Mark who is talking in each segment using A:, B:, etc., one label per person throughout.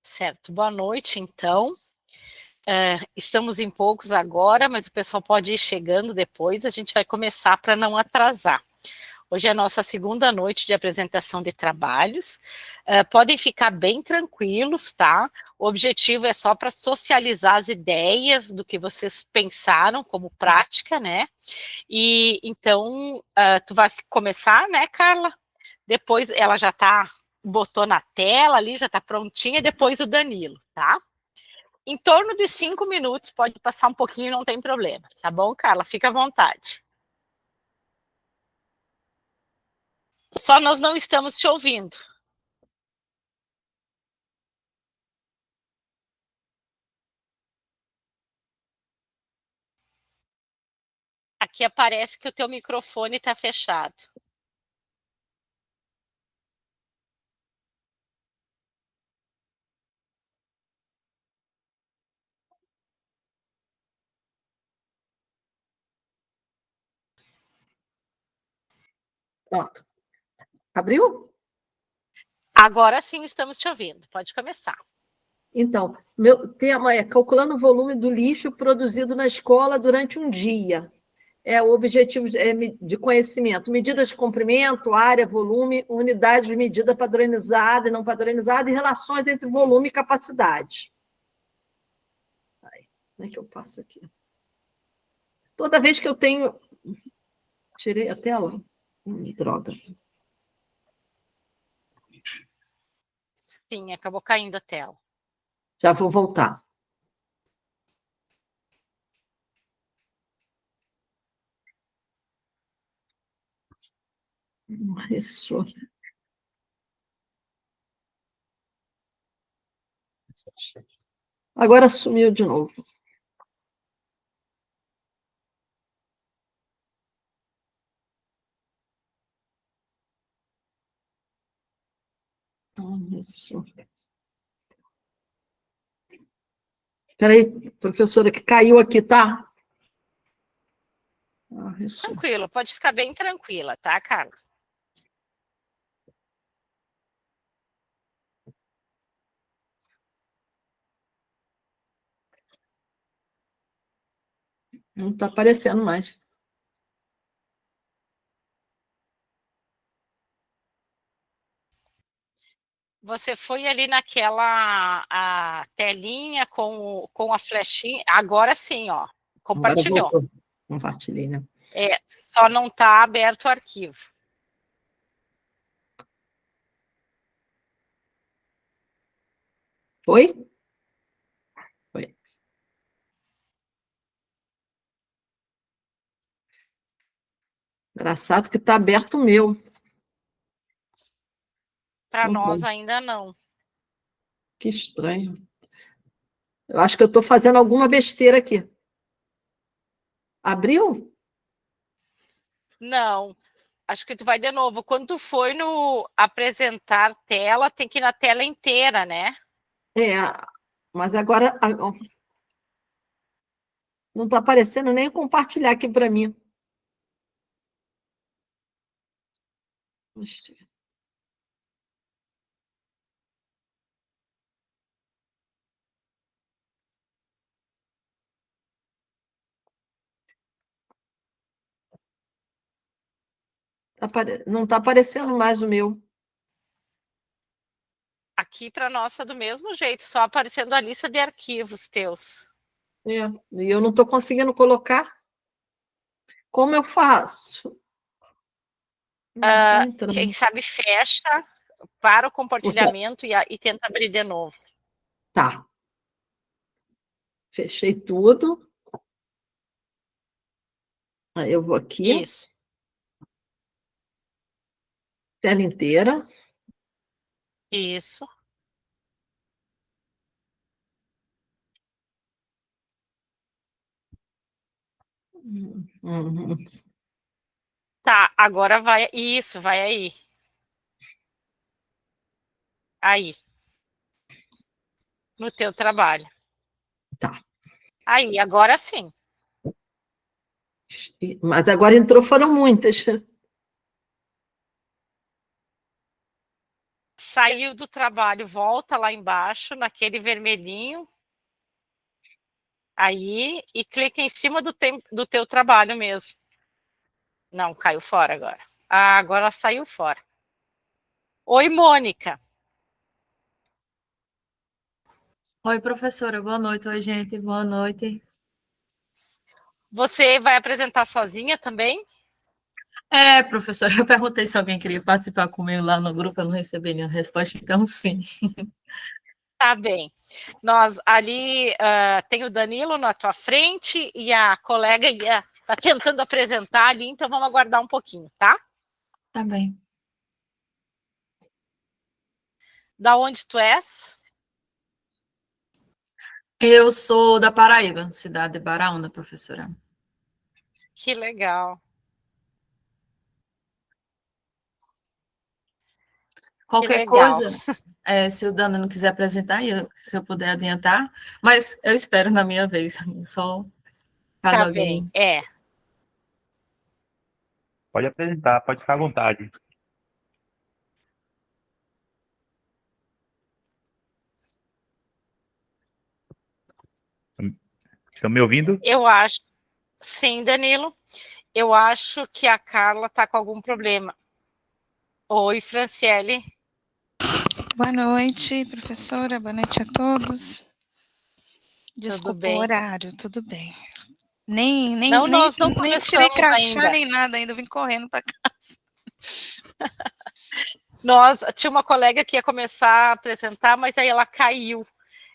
A: Certo, boa noite, então. Estamos em poucos agora, mas o pessoal pode ir chegando depois, a gente vai começar para não atrasar. Hoje é a nossa segunda noite de apresentação de trabalhos. Podem ficar bem tranquilos, tá? O objetivo é só para socializar as ideias do que vocês pensaram como prática, né? E então, tu vai começar, né, Carla? Depois ela já tá, botou na tela ali, já tá prontinha, e depois o Danilo, tá? Em torno de 5 minutos, pode passar um pouquinho, não tem problema, tá bom, Carla? Fica à vontade. Só nós não estamos te ouvindo. Aqui aparece que o teu microfone está fechado.
B: Pronto. Abriu?
A: Agora sim estamos te ouvindo. Pode começar.
B: Então, meu tema é calculando o volume do lixo produzido na escola durante um dia. O objetivo de conhecimento, medidas de comprimento, área, volume, unidade de medida padronizada e não padronizada e relações entre volume e capacidade. Como é que eu passo aqui? Toda vez que eu tenho... Tirei a tela? Droga.
A: Sim, acabou caindo a tela.
B: Já vou voltar. Isso. Agora sumiu de novo. Isso. Espera aí, professora, que caiu aqui, tá?
A: Isso. Tranquilo, pode ficar bem tranquila, tá, Carla?
B: Não está aparecendo mais.
A: Você foi ali naquela a telinha com a flechinha. Agora sim, ó. Compartilhou.
B: Compartilhei, né?
A: Só não está aberto o arquivo.
B: Foi? Foi. Engraçado que está aberto o meu.
A: Para nós ainda não.
B: Que estranho. Eu acho que eu estou fazendo alguma besteira aqui. Abriu?
A: Não. Acho que tu vai de novo. Quando tu for no apresentar tela, tem que ir na tela inteira, né?
B: Mas agora não está aparecendo nem compartilhar aqui para mim. Não está aparecendo mais o meu.
A: Aqui para nós é do mesmo jeito, só aparecendo a lista de arquivos teus.
B: E eu não estou conseguindo colocar. Como eu faço?
A: Quem sabe fecha, para o compartilhamento e tenta abrir de novo.
B: Tá. Fechei tudo. Aí eu vou aqui.
A: Isso.
B: Tela inteira.
A: Isso. Tá, agora vai. Isso, vai aí. Aí. No teu trabalho.
B: Tá.
A: Aí, agora sim.
B: Mas agora foram muitas.
A: Saiu do trabalho, volta lá embaixo, naquele vermelhinho. Aí, e clica em cima do teu trabalho mesmo. Não, caiu fora agora. Ah, agora ela saiu fora. Oi, Mônica.
C: Oi, professora, boa noite. Oi, gente, boa noite.
A: Você vai apresentar sozinha também?
C: Professora, eu perguntei se alguém queria participar comigo lá no grupo, eu não recebi nenhuma resposta, então sim.
A: Tá bem. Nós ali tem o Danilo na tua frente e a colega está tentando apresentar ali, então vamos aguardar um pouquinho, tá?
C: Tá bem.
A: Da onde tu és?
C: Eu sou da Paraíba, cidade de Baraúna, professora.
A: Que legal.
C: Qualquer
A: legal.
C: coisa, se o Dana não quiser apresentar, se eu puder adiantar, mas eu espero na minha vez, só caso
A: Tá
C: alguém...
A: bem,
D: Pode apresentar, pode ficar à vontade. Estão me ouvindo?
A: Eu acho, sim, Danilo, eu acho que a Carla está com algum problema. Oi, Franciele.
E: Boa noite, professora, boa noite a todos. Desculpa o horário, tudo bem.
A: Nós não
E: nem tirei
A: começamos
E: crachá,
A: ainda.
E: nem nada ainda, eu vim correndo para casa.
A: Tinha uma colega que ia começar a apresentar, mas aí ela caiu.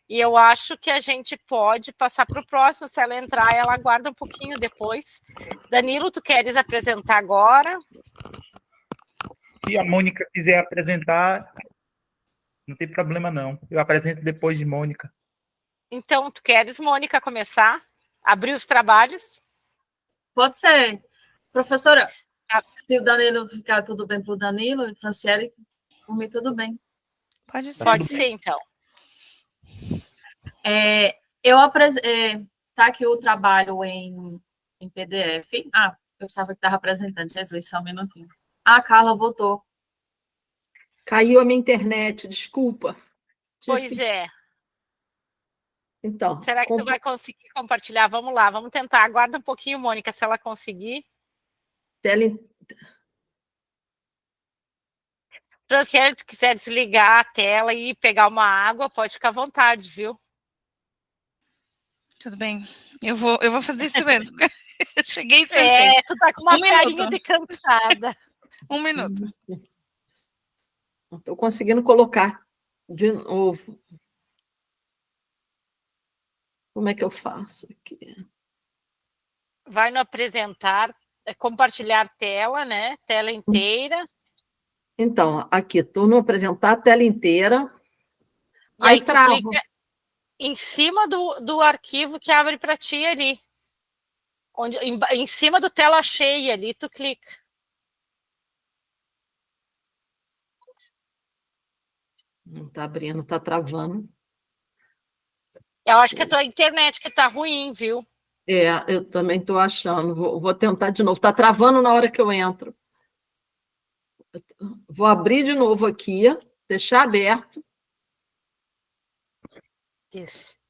A: E eu acho que a gente pode passar para o próximo. Se ela entrar, ela aguarda um pouquinho depois. Danilo, tu queres apresentar agora?
D: Se a Mônica quiser apresentar, não tem problema não. Eu apresento depois de Mônica.
A: Então, tu queres, Mônica, começar? Abrir os trabalhos?
C: Pode ser. Professora,
A: Tá.
C: Se o Danilo ficar tudo bem para o Danilo e Franciele, por mim tudo bem.
E: Pode ser.
A: Pode ser, então.
C: Tá aqui o trabalho em PDF. Eu estava que estava apresentando. Jesus, só um minutinho. A Carla voltou.
B: Caiu a minha internet, desculpa.
A: Pois é.
B: Então.
A: Será que tu vai conseguir compartilhar? Vamos lá, vamos tentar. Aguarda um pouquinho, Mônica, se ela conseguir. Franciele, se tu quiser desligar a tela e pegar uma água, pode ficar à vontade, viu?
E: Tudo bem. Eu vou fazer isso mesmo. Eu cheguei e sentei.
A: Tu tá com uma carinha decantada.
E: 1 minuto.
B: Não estou conseguindo colocar de novo. Como é que eu faço aqui?
A: Vai no apresentar, compartilhar tela, né? Tela inteira.
B: Então, aqui, estou no apresentar a tela inteira.
A: E aí tu clica em cima do arquivo que abre para ti ali. Em cima do tela cheia ali, tu clica.
B: Não está abrindo, está travando.
A: Eu acho que é a tua internet que está ruim, viu?
B: Eu também estou achando. Vou tentar de novo. Está travando na hora que eu entro. Vou abrir de novo aqui, deixar aberto.
A: Isso.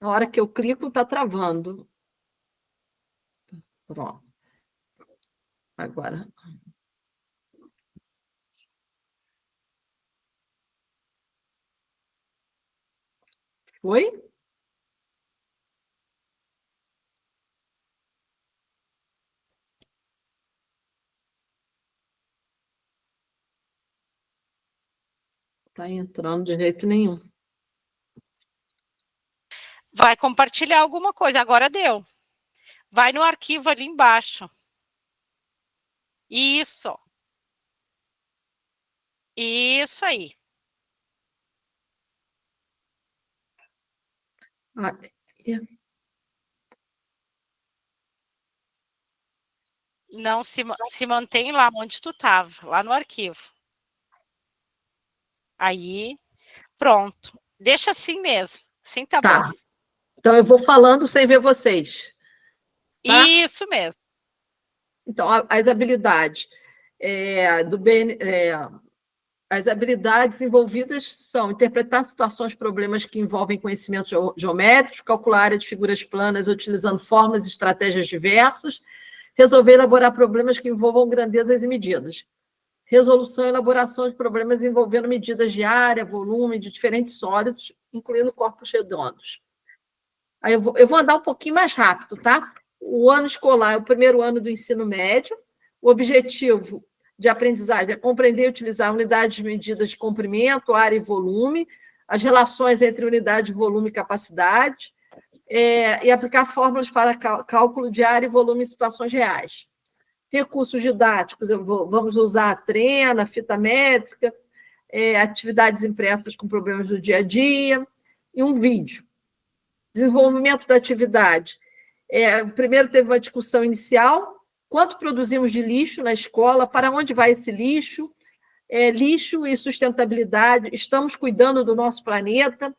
B: Na hora que eu clico, está travando. Pronto. Agora. Foi? Está entrando de jeito nenhum.
A: Vai compartilhar alguma coisa. Agora deu. Vai no arquivo ali embaixo. Isso. Isso aí. Não, se mantém lá onde tu estava, lá no arquivo. Aí, pronto. Deixa assim mesmo. Assim tá bom.
B: Então, eu vou falando sem ver vocês. Tá?
A: Isso mesmo.
B: Então, as habilidades. As habilidades envolvidas são interpretar situações, problemas que envolvem conhecimentos geométricos, calcular área de figuras planas utilizando fórmulas e estratégias diversas, resolver e elaborar problemas que envolvam grandezas e medidas, resolução e elaboração de problemas envolvendo medidas de área, volume, de diferentes sólidos, incluindo corpos redondos. Aí eu vou andar um pouquinho mais rápido, tá? O ano escolar é o primeiro ano do ensino médio. O objetivo de aprendizagem é compreender e utilizar unidades de medidas de comprimento, área e volume, as relações entre unidade, volume e capacidade, e aplicar fórmulas para cálculo de área e volume em situações reais. Recursos didáticos, vamos usar a trena, fita métrica, atividades impressas com problemas do dia a dia, e um vídeo. Desenvolvimento da atividade. Primeiro teve uma discussão inicial, quanto produzimos de lixo na escola, para onde vai esse lixo, lixo e sustentabilidade, estamos cuidando do nosso planeta,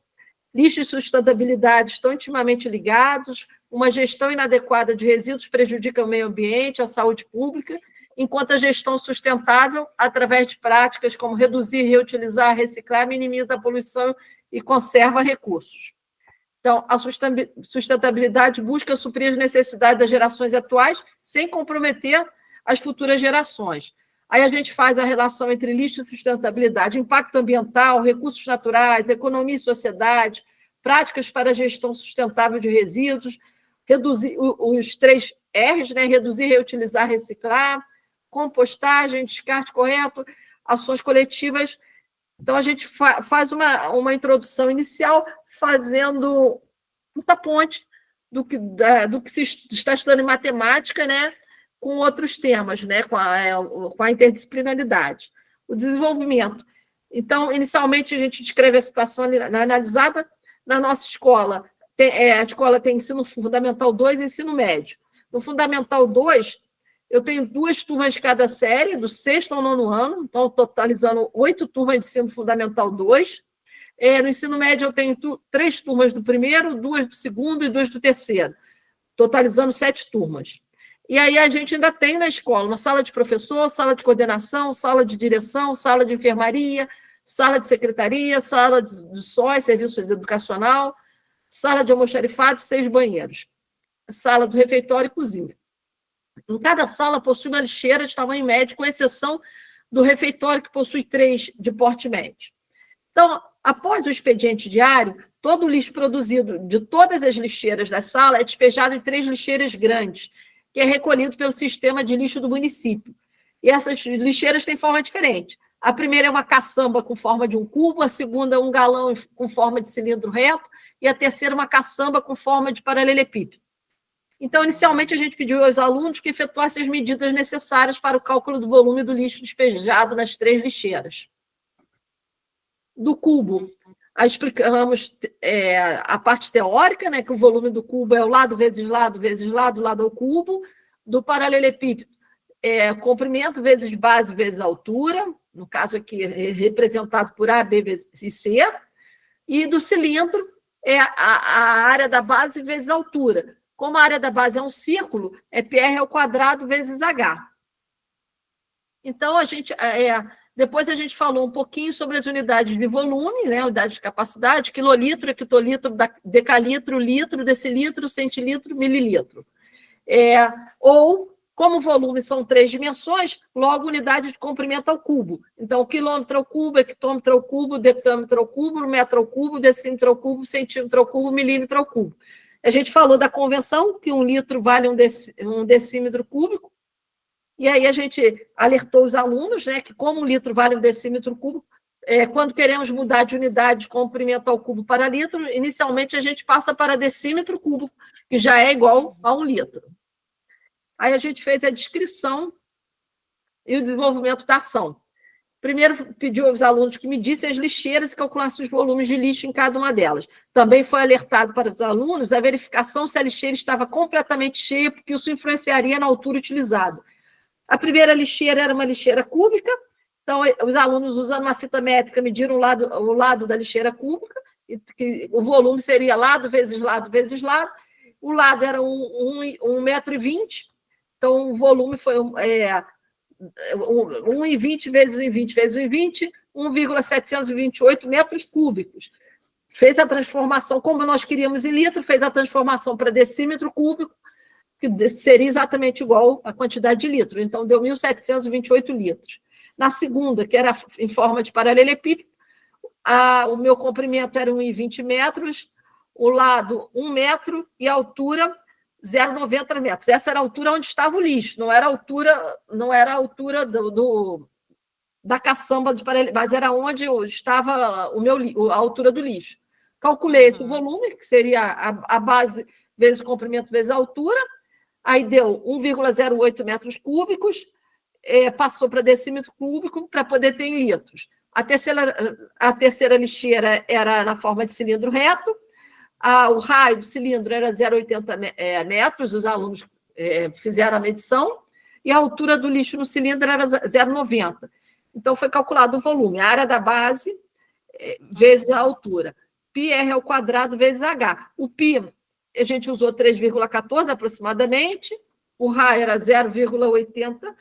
B: lixo e sustentabilidade estão intimamente ligados, uma gestão inadequada de resíduos prejudica o meio ambiente, a saúde pública, enquanto a gestão sustentável, através de práticas como reduzir, reutilizar, reciclar, minimiza a poluição e conserva recursos. Então, a sustentabilidade busca suprir as necessidades das gerações atuais sem comprometer as futuras gerações. Aí a gente faz a relação entre lixo e sustentabilidade, impacto ambiental, recursos naturais, economia e sociedade, práticas para a gestão sustentável de resíduos, reduzir os 3 R's, né? Reduzir, reutilizar, reciclar, compostagem, descarte correto, ações coletivas. Então, a gente faz uma introdução inicial fazendo essa ponte do que se está estudando em matemática, né, com outros temas, né, com a interdisciplinaridade. O desenvolvimento. Então, inicialmente, a gente descreve a situação analisada na nossa escola. A escola tem ensino fundamental 2 e ensino médio. No fundamental 2, eu tenho 2 turmas de cada série, do 6º ao 9º ano, então, totalizando 8 turmas de ensino fundamental 2. No ensino médio, eu tenho 3 turmas do primeiro, 2 do segundo e 2 do terceiro, totalizando 7 turmas. E aí a gente ainda tem na escola uma sala de professor, sala de coordenação, sala de direção, sala de enfermaria, sala de secretaria, sala de SOS, serviço educacional, sala de almoxarifado, 6 banheiros, sala do refeitório e cozinha. Em cada sala possui uma lixeira de tamanho médio, com exceção do refeitório, que possui 3 de porte médio. Então, após o expediente diário, todo o lixo produzido de todas as lixeiras da sala é despejado em 3 lixeiras grandes, que é recolhido pelo sistema de lixo do município. E essas lixeiras têm forma diferente. A primeira é uma caçamba com forma de um cubo, a segunda é um galão com forma de cilindro reto, e a terceira uma caçamba com forma de paralelepípedo. Então, inicialmente, a gente pediu aos alunos que efetuassem as medidas necessárias para o cálculo do volume do lixo despejado nas 3 lixeiras. Do cubo, explicamos a parte teórica, né, que o volume do cubo é o lado vezes lado, vezes lado, lado ao cubo. Do paralelepípedo, comprimento vezes base vezes altura, no caso aqui representado por A, B e C. E do cilindro, a área da base vezes a altura. Como a área da base é um círculo, é PR ao quadrado vezes H. Então, depois a gente falou um pouquinho sobre as unidades de volume, né, unidade de capacidade, quilolitro, hectolitro, decalitro, litro, decilitro, centilitro, mililitro. Ou, como o volume são 3 dimensões, logo unidade de comprimento ao cubo. Então, quilômetro ao cubo, hectômetro ao cubo, decâmetro ao cubo, metro ao cubo, decímetro ao cubo, centímetro ao cubo, milímetro ao cubo. A gente falou da convenção, que 1 litro vale um decímetro cúbico, e aí a gente alertou os alunos, né, que como 1 litro vale um decímetro cúbico, quando queremos mudar de unidade de comprimento ao cubo para litro, inicialmente a gente passa para decímetro cúbico, que já é igual a 1 litro. Aí a gente fez a descrição e o desenvolvimento da ação. Primeiro, pediu aos alunos que medissem as lixeiras e calculassem os volumes de lixo em cada uma delas. Também foi alertado para os alunos a verificação se a lixeira estava completamente cheia, porque isso influenciaria na altura utilizada. A primeira lixeira era uma lixeira cúbica, então os alunos, usando uma fita métrica, mediram o lado da lixeira cúbica, que o volume seria lado vezes lado vezes lado. O lado era 1,20 m, então o volume foi 1,20 vezes 1,20 vezes 1,20, 1,728 metros cúbicos. Fez a transformação, como nós queríamos em litro, fez a transformação para decímetro cúbico, que seria exatamente igual à quantidade de litro. Então, deu 1.728 litros. Na segunda, que era em forma de paralelepípedo, o meu comprimento era 1,20 metros, o lado 1 metro e a altura 0,90 metros. Essa era a altura onde estava o lixo, não era a altura da caçamba de paralelepípedo, mas era onde estava a altura do lixo. Calculei esse volume, que seria a base vezes o comprimento vezes a altura, aí deu 1,08 metros cúbicos, passou para decímetro cúbico para poder ter em litros. A terceira lixeira era na forma de cilindro reto, o raio do cilindro era 0,80 metros, os alunos fizeram a medição, e a altura do lixo no cilindro era 0,90. Então, foi calculado o volume, a área da base vezes a altura. πr ao quadrado vezes h. O π, a gente usou 3,14 aproximadamente, o raio era 0,80,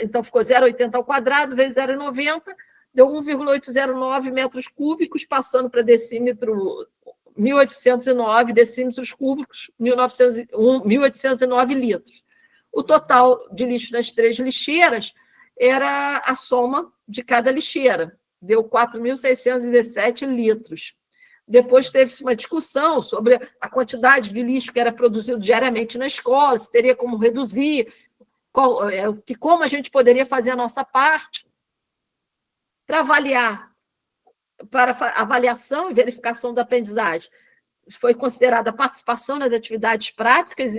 B: então ficou 0,80 ao quadrado vezes 0,90, deu 1,809 metros cúbicos, passando para decímetro 1.809 decímetros cúbicos, 1.809 litros. O total de lixo das 3 lixeiras era a soma de cada lixeira, deu 4.617 litros. Depois teve-se uma discussão sobre a quantidade de lixo que era produzido diariamente na escola, se teria como reduzir, como a gente poderia fazer a nossa parte para avaliação e verificação da aprendizagem. Foi considerada a participação nas atividades práticas,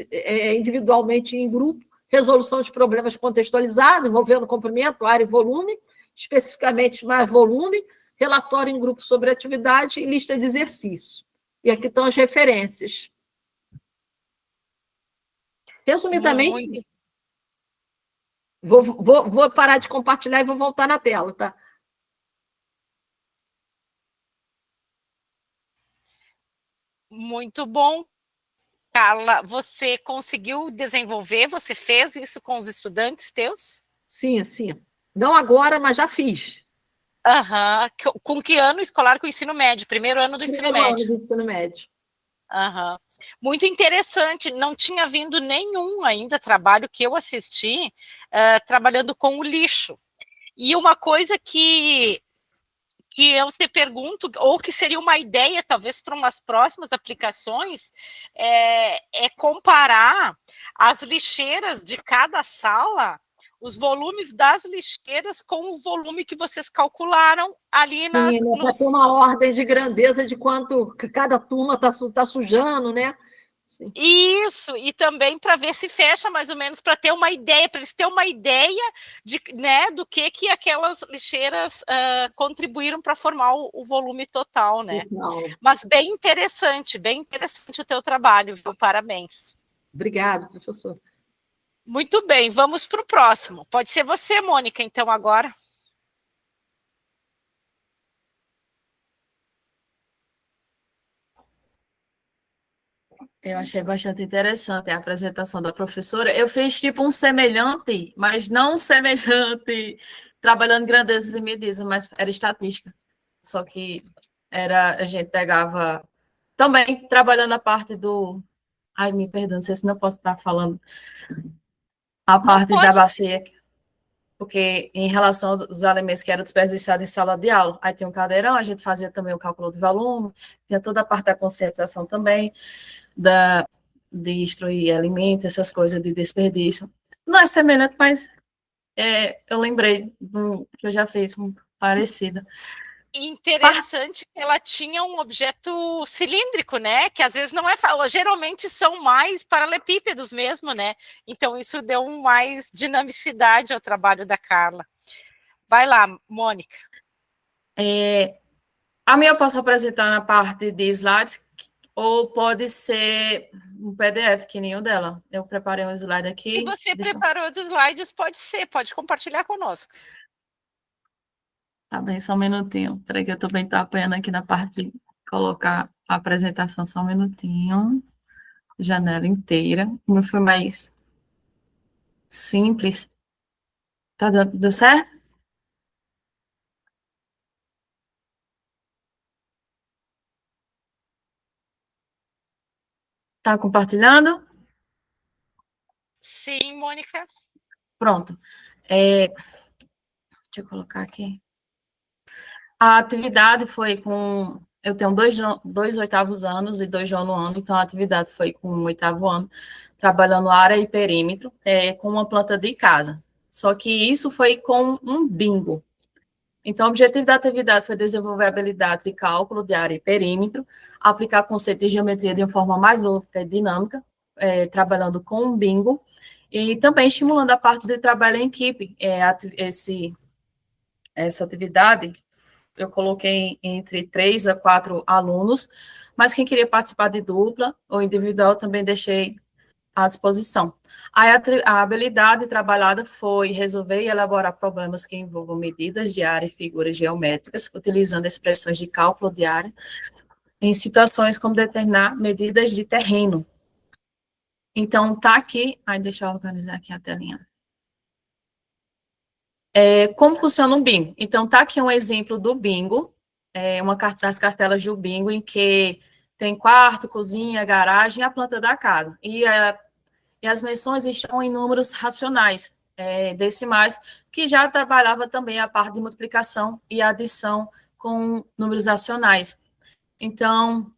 B: individualmente e em grupo, resolução de problemas contextualizados, envolvendo comprimento, área e volume, especificamente mais volume, relatório em grupo sobre atividade e lista de exercício. E aqui estão as referências. Resumidamente, vou parar de compartilhar e vou voltar na tela, tá?
A: Muito bom. Carla, você conseguiu desenvolver, você fez isso com os estudantes teus?
B: Sim. Não agora, mas já fiz.
A: Com que ano escolar? Com o ensino médio, primeiro ano do ensino médio.
B: Primeiro ano do ensino médio.
A: Muito interessante, não tinha vindo nenhum ainda trabalho que eu assisti trabalhando com o lixo. E uma coisa que eu te pergunto, ou que seria uma ideia, talvez, para umas próximas aplicações, é comparar as lixeiras de cada sala, os volumes das lixeiras com o volume que vocês calcularam ali nas...
B: Para ter uma ordem de grandeza de quanto cada turma está sujando, né? Sim.
A: Isso, e também para ver se fecha mais ou menos, para ter uma ideia, para eles terem uma ideia de, né, do que aquelas lixeiras contribuíram para formar o volume total, né?
B: Legal.
A: Mas bem interessante o teu trabalho, viu? Parabéns.
B: Obrigada, professor.
A: Muito bem, vamos para o próximo. Pode ser você, Mônica, então, agora.
C: Eu achei bastante interessante a apresentação da professora. Eu fiz tipo um semelhante, mas não semelhante, trabalhando em grandezas e medidas, mas era estatística. Só que a gente pegava, também trabalhando a parte do... Ai, me perdoa, não sei se não posso estar falando a parte da bacia, porque em relação aos alimentos que eram desperdiçados em sala de aula, aí tinha um cadeirão, a gente fazia também o cálculo de volume, tinha toda a parte da conscientização também, de instruir alimentos, essas coisas de desperdício. Não é semelhante, mas eu lembrei que eu já fiz um parecido.
A: Interessante que ela tinha um objeto cilíndrico, né? Que às vezes não é... Geralmente são mais paralelepípedos mesmo, né? Então isso deu mais dinamicidade ao trabalho da Carla. Vai lá, Mônica.
C: A minha eu posso apresentar na parte de slides, ou pode ser um PDF, que nem o dela. Eu preparei um slide aqui.
A: Se você preparou os slides, pode compartilhar conosco.
C: Tá bem, só um minutinho. Peraí que eu também estou apanhando aqui na parte de colocar a apresentação, só um minutinho. Janela inteira. Como foi mais simples, deu certo? Tá compartilhando?
A: Sim, Mônica.
C: Pronto. Deixa eu colocar aqui. A atividade foi com... Eu tenho dois oitavos anos e 2 nono ano, então a atividade foi com o 8º ano, trabalhando área e perímetro, com uma planta de casa. Só que isso foi com um bingo. Então, o objetivo da atividade foi desenvolver habilidades de cálculo de área e perímetro, aplicar conceitos de geometria de uma forma mais lúdica e dinâmica, trabalhando com um bingo, e também estimulando a parte de trabalho em equipe. Essa atividade eu coloquei entre 3 a 4 alunos, mas quem queria participar de dupla ou individual também deixei à disposição. A habilidade trabalhada foi resolver e elaborar problemas que envolvam medidas de área e figuras geométricas, utilizando expressões de cálculo de área, em situações como determinar medidas de terreno. Então, tá aqui... deixa eu organizar aqui a telinha. Como funciona um bingo? Então, tá aqui um exemplo do bingo, uma das cartelas do bingo, em que tem quarto, cozinha, garagem e a planta da casa. E as menções estão em números racionais, decimais, que já trabalhava também a parte de multiplicação e adição com números racionais. Então,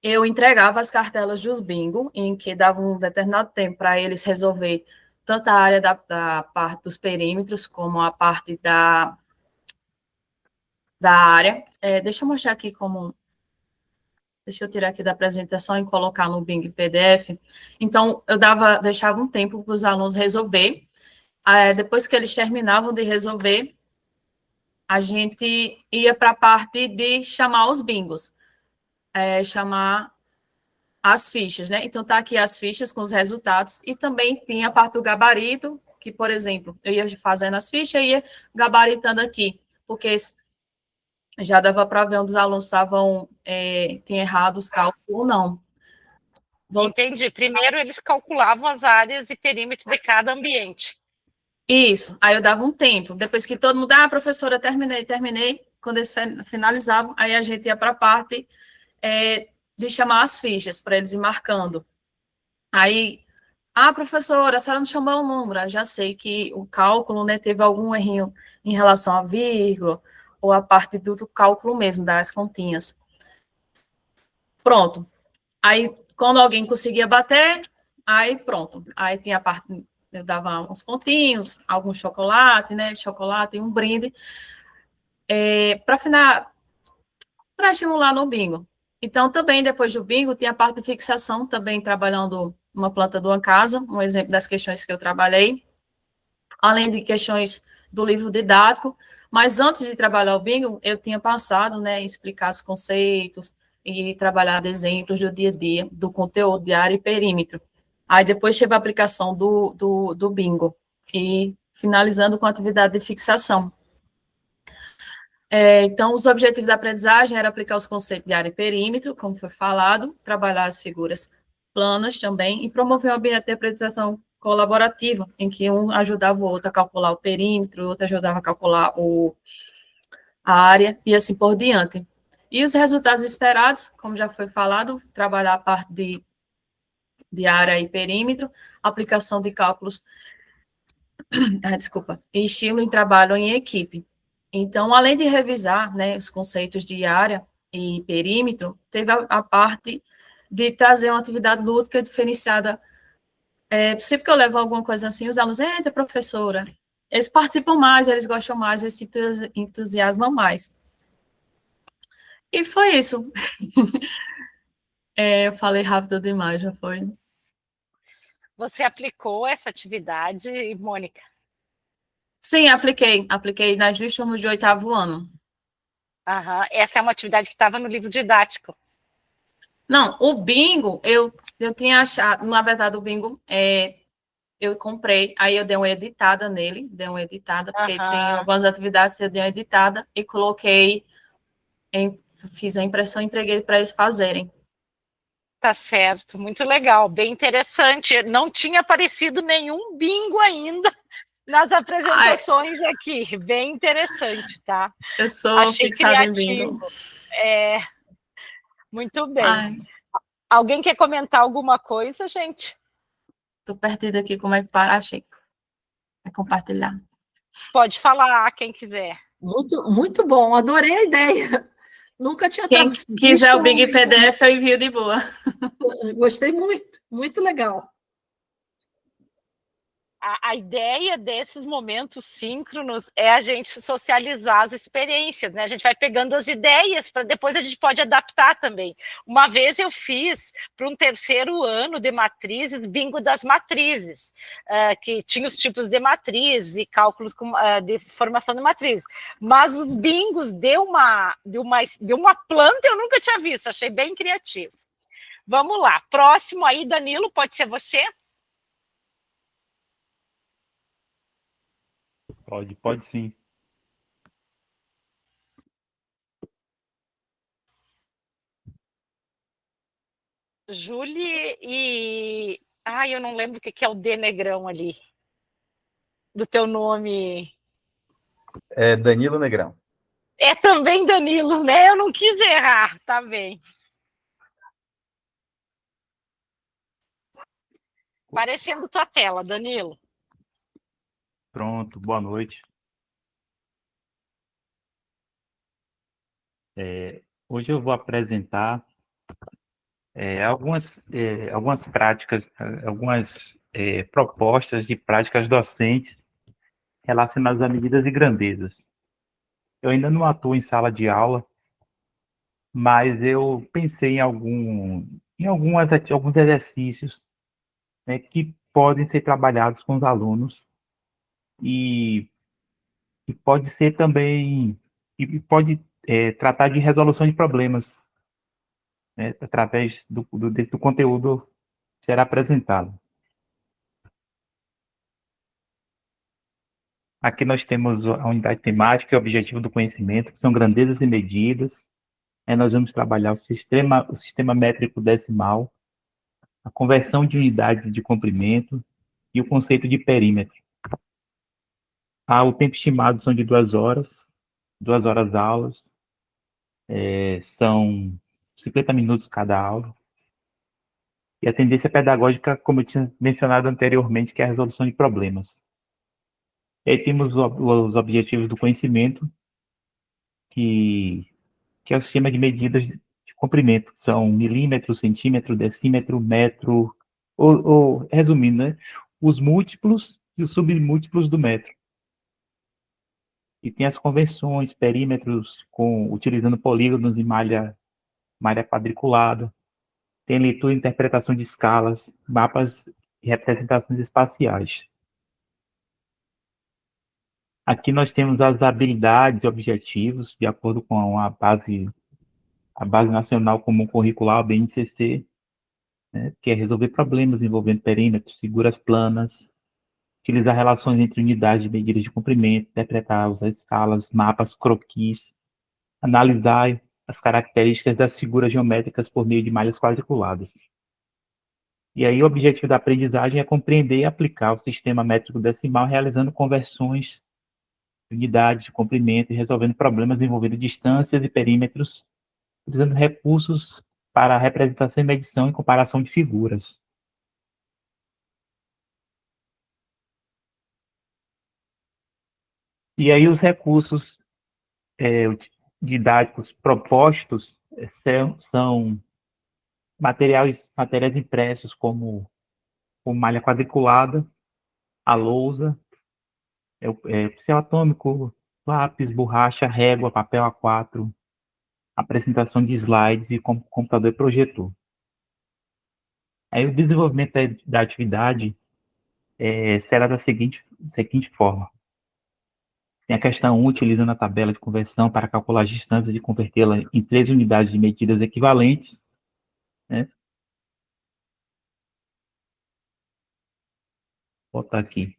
C: eu entregava as cartelas dos bingo, em que dava um determinado tempo para eles resolver tanto a área da parte dos perímetros, como a parte da área. Deixa eu mostrar aqui como... Deixa eu tirar aqui da apresentação e colocar no Bing PDF. Então, eu deixava um tempo para os alunos resolver. Depois que eles terminavam de resolver, a gente ia para a parte de chamar os bingos. Chamar as fichas, né? Então, tá aqui as fichas com os resultados. E também tinha a parte do gabarito, que, por exemplo, eu ia fazendo as fichas e ia gabaritando aqui. Porque já dava para ver onde os alunos tinham errado os cálculos ou não.
A: Entendi. Primeiro eles calculavam as áreas e perímetro de cada ambiente.
C: Isso. Aí eu dava um tempo. Depois que todo mundo... professora, terminei. Quando eles finalizavam, aí a gente ia para a parte de chamar as fichas, para eles ir marcando. Aí, professora, a senhora não chamou o número. Eu já sei que o cálculo, né, teve algum errinho em relação à vírgula, ou a parte do cálculo mesmo, das continhas. Pronto. Aí, quando alguém conseguia bater, aí pronto. Aí tinha a parte, eu dava uns pontinhos, algum chocolate, né? Chocolate e um brinde, para estimular no bingo. Então, também, depois do bingo, tinha a parte de fixação, também trabalhando uma planta de uma casa, um exemplo das questões que eu trabalhei, além de questões do livro didático, mas antes de trabalhar o bingo, eu tinha passado, né, explicar os conceitos e trabalhar exemplos do dia a dia, do conteúdo de área e perímetro. Aí depois teve a aplicação do bingo, e finalizando com a atividade de fixação. Então, os objetivos da aprendizagem eram aplicar os conceitos de área e perímetro, como foi falado, trabalhar as figuras planas também, e promover um ambiente de aprendizagem colaborativa, em que um ajudava o outro a calcular o perímetro, o outro ajudava a calcular a área, e assim por diante. E os resultados esperados, como já foi falado, trabalhar a parte de área e perímetro, aplicação de cálculos, e estímulo em trabalho em equipe. Então, além de revisar, né, os conceitos de área e perímetro, teve a parte de trazer uma atividade lúdica diferenciada. Sempre que eu levo alguma coisa assim, os alunos, eita, professora, eles participam mais, eles gostam mais, eles se entusiasmam mais. E foi isso. Eu falei rápido demais, já foi.
A: Você aplicou essa atividade, Mônica?
C: Sim, apliquei nas duas turmas de 8º ano.
A: Essa é uma atividade que estava no livro didático.
C: Não, o bingo, eu tinha achado, na verdade, o bingo, eu comprei, aí eu dei uma editada nele, porque tem algumas atividades, eu dei uma editada e coloquei, fiz a impressão e entreguei para eles fazerem.
A: Tá certo, muito legal, bem interessante. Não tinha aparecido nenhum bingo ainda nas apresentações aqui. Bem interessante, tá?
C: Eu sou
A: Achei
C: fixada em
A: criativo.
C: bingo.
A: Muito bem.
C: Ai,
A: Alguém quer comentar alguma coisa, gente?
C: tô perdida aqui, como é que para? Achei. É compartilhar.
A: Pode falar, quem quiser.
B: Muito, muito bom, adorei a ideia. Nunca tinha
C: Quem quiser o Big PDF, eu envio de boa.
B: Gostei muito, muito legal.
A: A ideia desses momentos síncronos é a gente socializar as experiências, né? A gente vai pegando as ideias para depois a gente pode adaptar também. Uma vez eu fiz para um 3º ano de matrizes, bingo das matrizes, que tinha os tipos de matrizes e cálculos de formação de matrizes. Mas os bingos de uma planta eu nunca tinha visto, achei bem criativo. Vamos lá, próximo aí, Danilo, pode ser você?
D: Pode sim.
A: Julie e... Ai, eu não lembro o que é o D negrão ali, do teu nome.
F: É Danilo Negrão.
A: É também Danilo, né? Eu não quis errar, tá bem. Parecendo tua tela, Danilo.
D: Pronto, boa noite. Hoje eu vou apresentar algumas práticas, algumas propostas de práticas docentes relacionadas a medidas e grandezas. Eu ainda não atuo em sala de aula, mas eu pensei em alguns exercícios, né, que podem ser trabalhados com os alunos e pode ser também e pode tratar de resolução de problemas, né, através do conteúdo que será apresentado. Aqui nós temos a unidade temática e objetivo do conhecimento, que são grandezas e medidas. Nós vamos trabalhar o sistema métrico decimal, a conversão de unidades de comprimento e o conceito de perímetro. O tempo estimado são de 2 horas aulas, são 50 minutos cada aula. E a tendência pedagógica, como eu tinha mencionado anteriormente, que é a resolução de problemas. E aí temos os objetivos do conhecimento, que é o sistema de medidas de comprimento, que são milímetro, centímetro, decímetro, metro, ou resumindo, né, os múltiplos e os submúltiplos do metro. E tem as convenções, perímetros, utilizando polígonos e malha quadriculada. Tem leitura e interpretação de escalas, mapas e representações espaciais. Aqui nós temos as habilidades e objetivos, de acordo com a Base Nacional Comum Curricular, a BNCC, né, que é resolver problemas envolvendo perímetros, figuras planas, utilizar relações entre unidades de medidas de comprimento, interpretar as escalas, mapas, croquis, analisar as características das figuras geométricas por meio de malhas quadriculadas. E aí o objetivo da aprendizagem é compreender e aplicar o sistema métrico decimal, realizando conversões de unidades de comprimento e resolvendo problemas envolvendo distâncias e perímetros, utilizando recursos para representação e medição e comparação de figuras. E aí os recursos didáticos propostos são materiais impressos, como malha quadriculada, a lousa, pincel atômico, lápis, borracha, régua, papel A4, apresentação de slides e computador e projetor. Aí o desenvolvimento da atividade será da seguinte forma. Tem a questão 1, utilizando a tabela de conversão para calcular as distâncias e convertê-la em 3 unidades de medidas equivalentes, né? Vou botar aqui.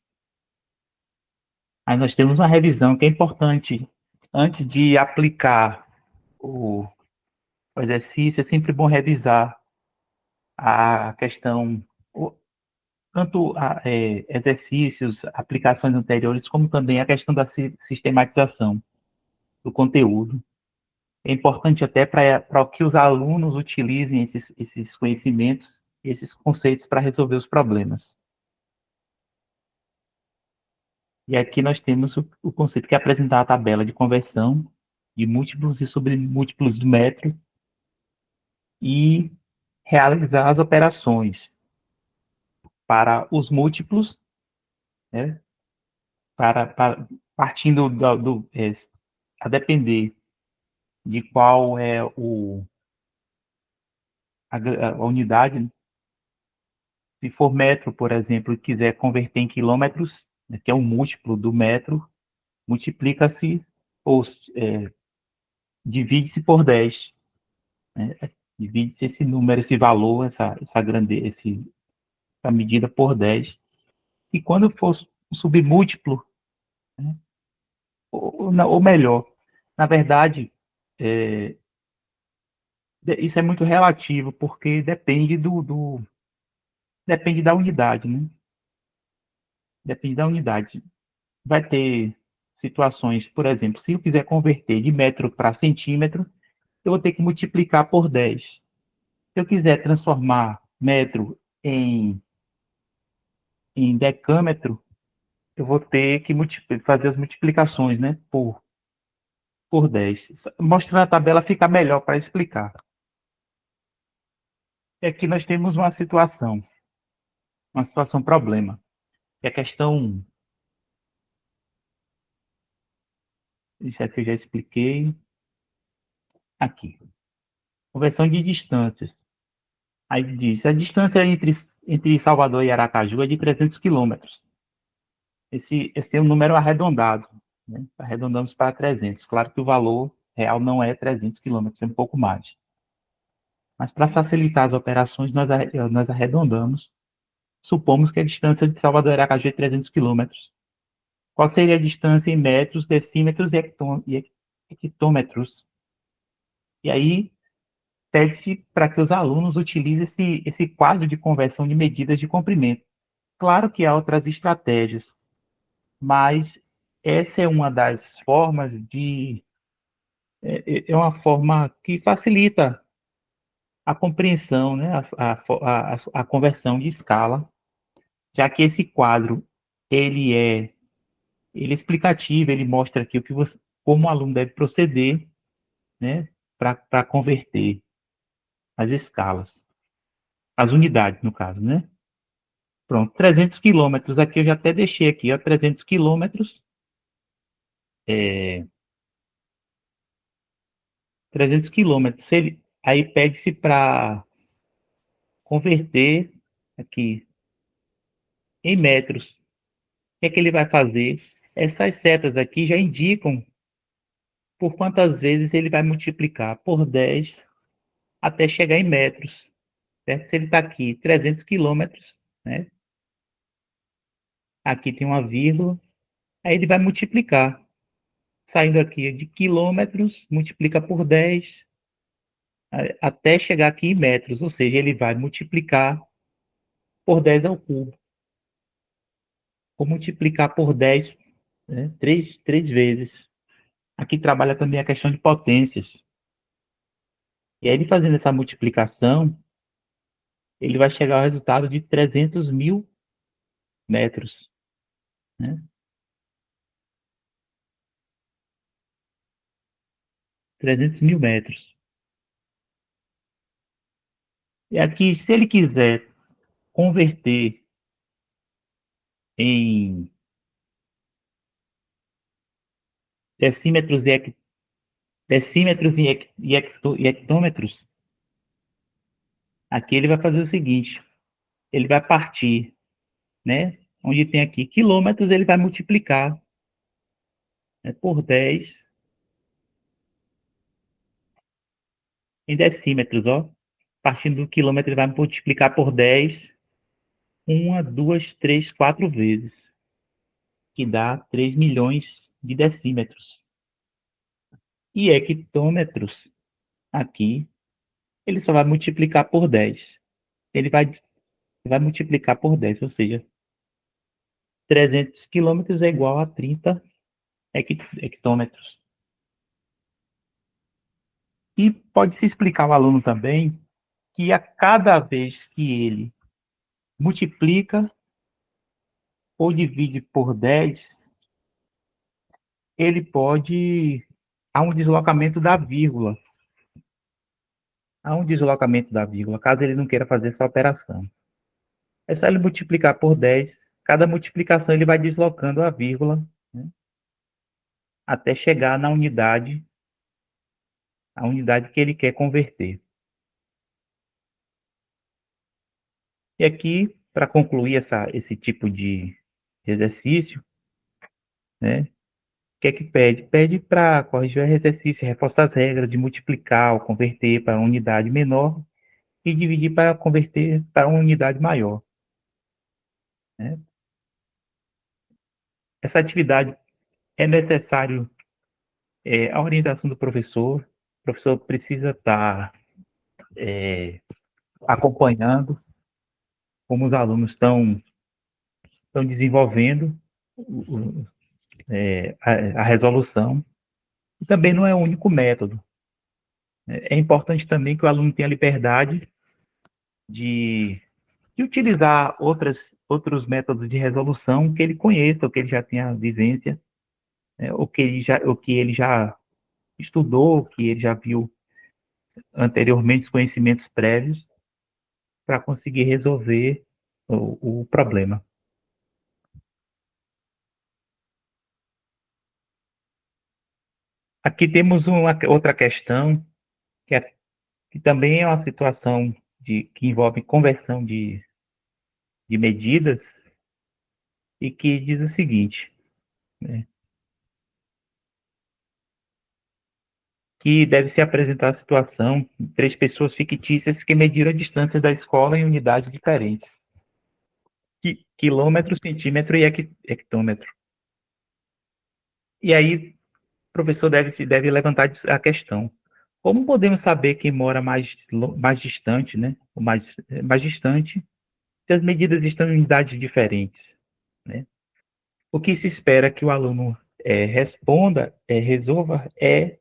D: Aí nós temos uma revisão que é importante. Antes de aplicar o exercício, é sempre bom revisar a questão tanto exercícios, aplicações anteriores, como também a questão da sistematização do conteúdo. É importante até para que os alunos utilizem esses conhecimentos, esses conceitos para resolver os problemas. E aqui nós temos o conceito que é apresentar a tabela de conversão de múltiplos e submúltiplos do metro e realizar as operações para os múltiplos, né, partindo a depender de qual é a unidade. Se for metro, por exemplo, e quiser converter em quilômetros, né, que é um múltiplo do metro, multiplica-se ou divide-se por 10. Né? Divide-se esse número, esse valor, essa medida por 10. E quando for um submúltiplo, né, ou melhor, na verdade, isso é muito relativo, porque depende depende da unidade, né? Depende da unidade. Vai ter situações, por exemplo, se eu quiser converter de metro para centímetro, eu vou ter que multiplicar por 10. Se eu quiser transformar metro em decâmetro, eu vou ter que fazer as multiplicações, né, por 10. Mostrando a tabela fica melhor para explicar. E aqui nós temos uma situação problema, que é a questão, isso aqui eu já expliquei, aqui, conversão de distâncias. Aí diz, a distância entre Salvador e Aracaju é de 300 quilômetros. Esse é um número arredondado, né? Arredondamos para 300. Claro que o valor real não é 300 quilômetros, é um pouco mais. Mas para facilitar as operações, nós arredondamos. Supomos que a distância de Salvador a Aracaju é 300 quilômetros. Qual seria a distância em metros, decímetros e hectômetros? E aí, pede-se para que os alunos utilizem esse quadro de conversão de medidas de comprimento. Claro que há outras estratégias, mas essa é uma das formas é uma forma que facilita a compreensão, né, a conversão de escala, já que esse quadro ele é explicativo, ele mostra aqui como o aluno deve proceder, né, para converter as escalas, as unidades, no caso, né? Pronto, 300 quilômetros, aqui eu já até deixei aqui, ó, 300 quilômetros, 300 quilômetros, aí pede-se para converter aqui em metros. O que é que ele vai fazer? Essas setas aqui já indicam por quantas vezes ele vai multiplicar por 10 até chegar em metros. Certo? Se ele está aqui 300 quilômetros, né? Aqui tem uma vírgula, aí ele vai multiplicar. Saindo aqui de quilômetros, multiplica por 10 até chegar aqui em metros, ou seja, ele vai multiplicar por 10 ao cubo. Ou multiplicar por 10, né? Três vezes. Aqui trabalha também a questão de potências. E aí, ele fazendo essa multiplicação, ele vai chegar ao resultado de 300 mil metros. Né? 300 mil metros. E aqui, se ele quiser converter em decímetros e hectômetros, aqui ele vai fazer o seguinte, ele vai partir, né, onde tem aqui quilômetros, ele vai multiplicar, né, por 10 em decímetros, ó. Partindo do quilômetro, ele vai multiplicar por 10, 1, 2, 3, 4 vezes, que dá 3 milhões de decímetros. E hectômetros, aqui, ele só vai multiplicar por 10. Ele vai vai multiplicar por 10, ou seja, 300 quilômetros é igual a 30 hectômetros. E pode-se explicar ao aluno também que a cada vez que ele multiplica ou divide por 10, ele pode... Há um deslocamento da vírgula. Há um deslocamento da vírgula, caso ele não queira fazer essa operação. É só ele multiplicar por 10. Cada multiplicação ele vai deslocando a vírgula, né, até chegar na unidade, a unidade que ele quer converter. E aqui, para concluir esse tipo de exercício, né, o que é que pede? Pede para corrigir o exercício, reforçar as regras de multiplicar ou converter para uma unidade menor e dividir para converter para uma unidade maior, né? Essa atividade é necessário a orientação do professor. O professor precisa estar acompanhando como os alunos estão desenvolvendo a resolução. E também não é o único método. É importante também que o aluno tenha liberdade de utilizar outros métodos de resolução que ele conheça, ou que ele já tenha vivência, né, ou que ele já estudou, que ele já viu anteriormente, os conhecimentos prévios, para conseguir resolver o problema. Aqui temos outra questão, que também é uma situação que envolve conversão de medidas, e que diz o seguinte, né, que deve-se apresentar a situação de 3 pessoas fictícias que mediram a distância da escola em unidades diferentes: quilômetro, centímetro e hectômetro. E aí, o professor deve levantar a questão: como podemos saber quem mora mais distante, né? Mais distante, se as medidas estão em unidades diferentes, né? O que se espera que o aluno responda, resolva, é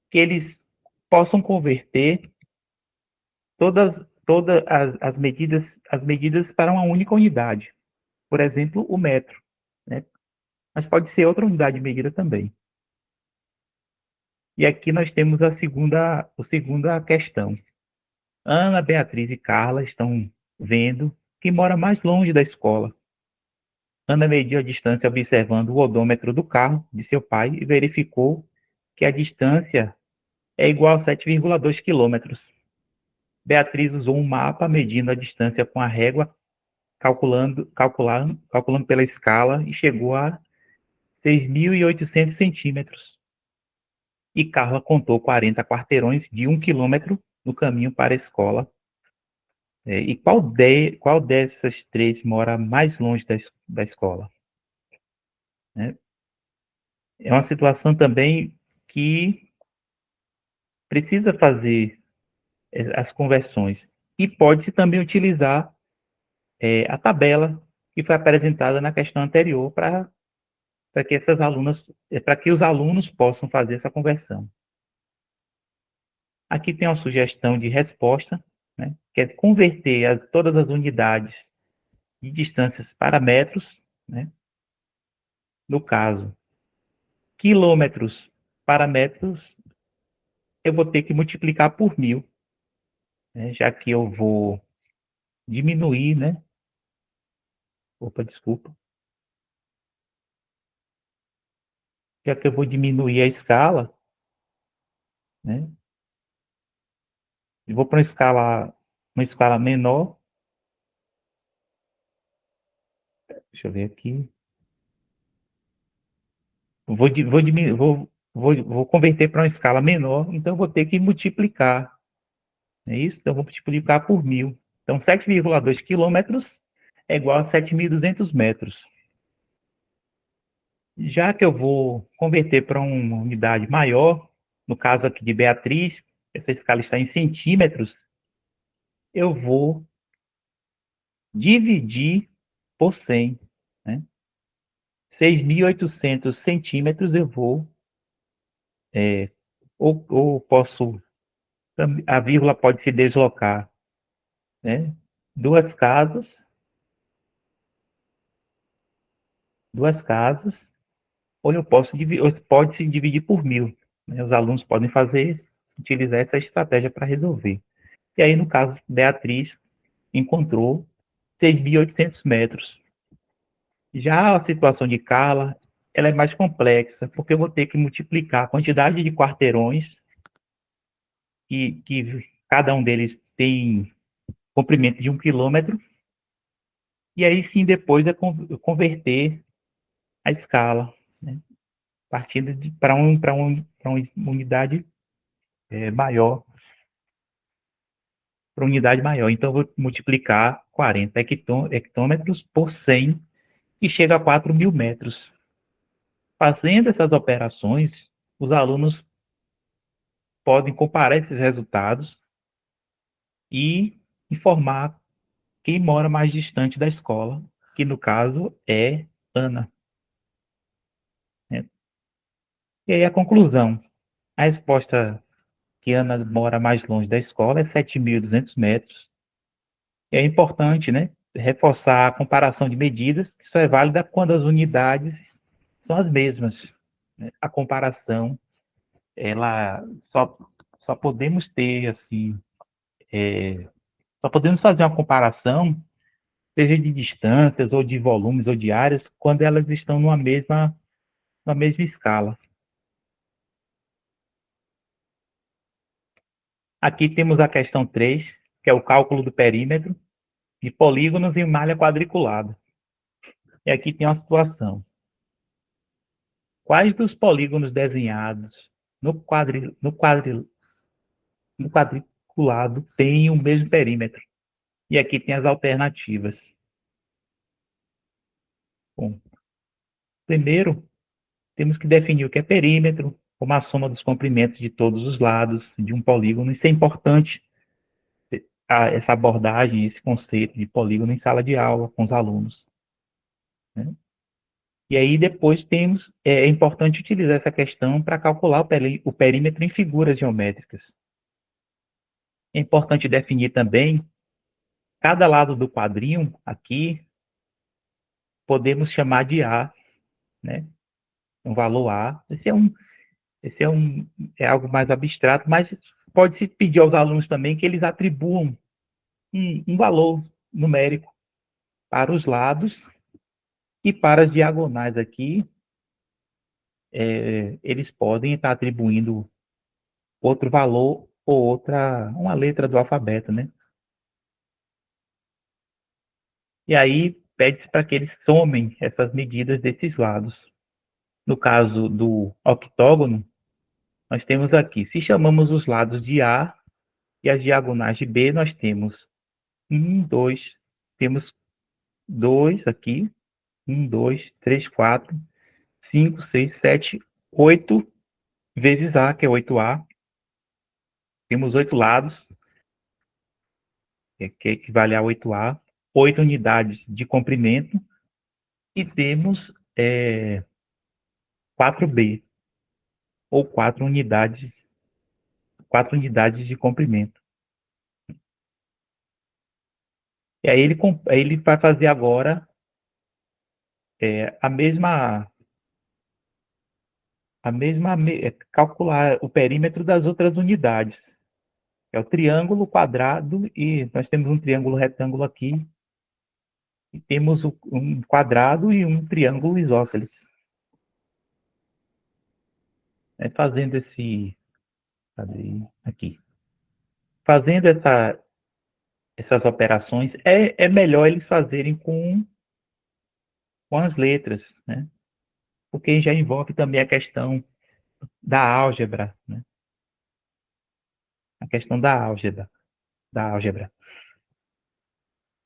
D: que eles possam converter todas as medidas para uma única unidade. Por exemplo, o metro, né? Mas pode ser outra unidade de medida também. E aqui nós temos a segunda questão. Ana, Beatriz e Carla estão vendo quem mora mais longe da escola. Ana mediu a distância observando o odômetro do carro de seu pai e verificou que a distância é igual a 7,2 quilômetros. Beatriz usou um mapa medindo a distância com a régua, calculando pela escala, e chegou a 6.800 centímetros. E Carla contou 40 quarteirões de 1 quilômetro no caminho para a escola. E qual dessas 3 mora mais longe da escola? É uma situação também que precisa fazer as conversões. E pode-se também utilizar a tabela que foi apresentada na questão anterior para que os alunos possam fazer essa conversão. Aqui tem uma sugestão de resposta, né, que é converter todas as unidades de distâncias para metros, né? No caso, quilômetros para metros, eu vou ter que multiplicar por 1.000, né, já que eu vou diminuir, né? Opa, desculpa. Já que eu vou diminuir a escala, né? Eu vou para uma escala menor. Deixa eu ver aqui. Vou converter para uma escala menor, então eu vou ter que multiplicar. É isso? Então, eu vou multiplicar por 1.000. Então, 7,2 quilômetros é igual a 7.200 metros. Já que eu vou converter para uma unidade maior, no caso aqui de Beatriz, essa escala está em centímetros, eu vou dividir por 100, né? 6.800 centímetros eu vou, ou posso, a vírgula pode se deslocar, né? Duas casas, ou eu posso pode se dividir por 1.000, né? Os alunos podem utilizar essa estratégia para resolver. E aí, no caso, Beatriz encontrou 6.800 metros. Já a situação de Carla, ela é mais complexa, porque eu vou ter que multiplicar a quantidade de quarteirões, que cada um deles tem comprimento de 1 quilômetro, e aí sim depois é converter a escala, né, partindo para uma unidade maior, para unidade maior. Então, eu vou multiplicar 40 hectômetros por 100, que chega a 4.000 metros. Fazendo essas operações, os alunos podem comparar esses resultados e informar quem mora mais distante da escola, que no caso é Ana, né? E aí a conclusão, a resposta que Ana mora mais longe da escola é 7.200 metros. E é importante, né, reforçar a comparação de medidas, que só é válida quando as unidades são as mesmas, né? A comparação, ela só podemos ter, assim, só podemos fazer uma comparação, seja de distâncias, ou de volumes, ou de áreas, quando elas estão numa mesma escala. Aqui temos a questão 3, que é o cálculo do perímetro de polígonos em malha quadriculada. E aqui tem uma situação. Quais dos polígonos desenhados no quadriculado têm o mesmo perímetro? E aqui tem as alternativas. Bom, primeiro, temos que definir o que é perímetro, como a soma dos comprimentos de todos os lados de um polígono. Isso é importante, essa abordagem, esse conceito de polígono em sala de aula com os alunos, né? E aí depois é importante utilizar essa questão para calcular o perímetro em figuras geométricas. É importante definir também cada lado do quadrinho aqui, podemos chamar de A, né? Um valor A. É algo mais abstrato, mas pode-se pedir aos alunos também que eles atribuam um valor numérico para os lados e para as diagonais aqui. Eles podem estar atribuindo outro valor ou uma letra do alfabeto, né? E aí pede-se para que eles somem essas medidas desses lados. No caso do octógono, nós temos aqui, se chamamos os lados de A e as diagonais de B, nós temos 2 aqui, 1, 2, 3, 4, 5, 6, 7, 8 vezes A, que é 8A. Temos 8 lados, que equivale a 8A, 8 unidades de comprimento, e temos 4B, ou 4 unidades de comprimento. E aí ele vai fazer agora calcular o perímetro das outras unidades. É o triângulo, o quadrado, e nós temos um triângulo retângulo aqui, e temos um quadrado e um triângulo isósceles. Fazendo essas operações, é melhor eles fazerem com as letras, né? Porque já envolve também a questão da álgebra, né? A questão da álgebra.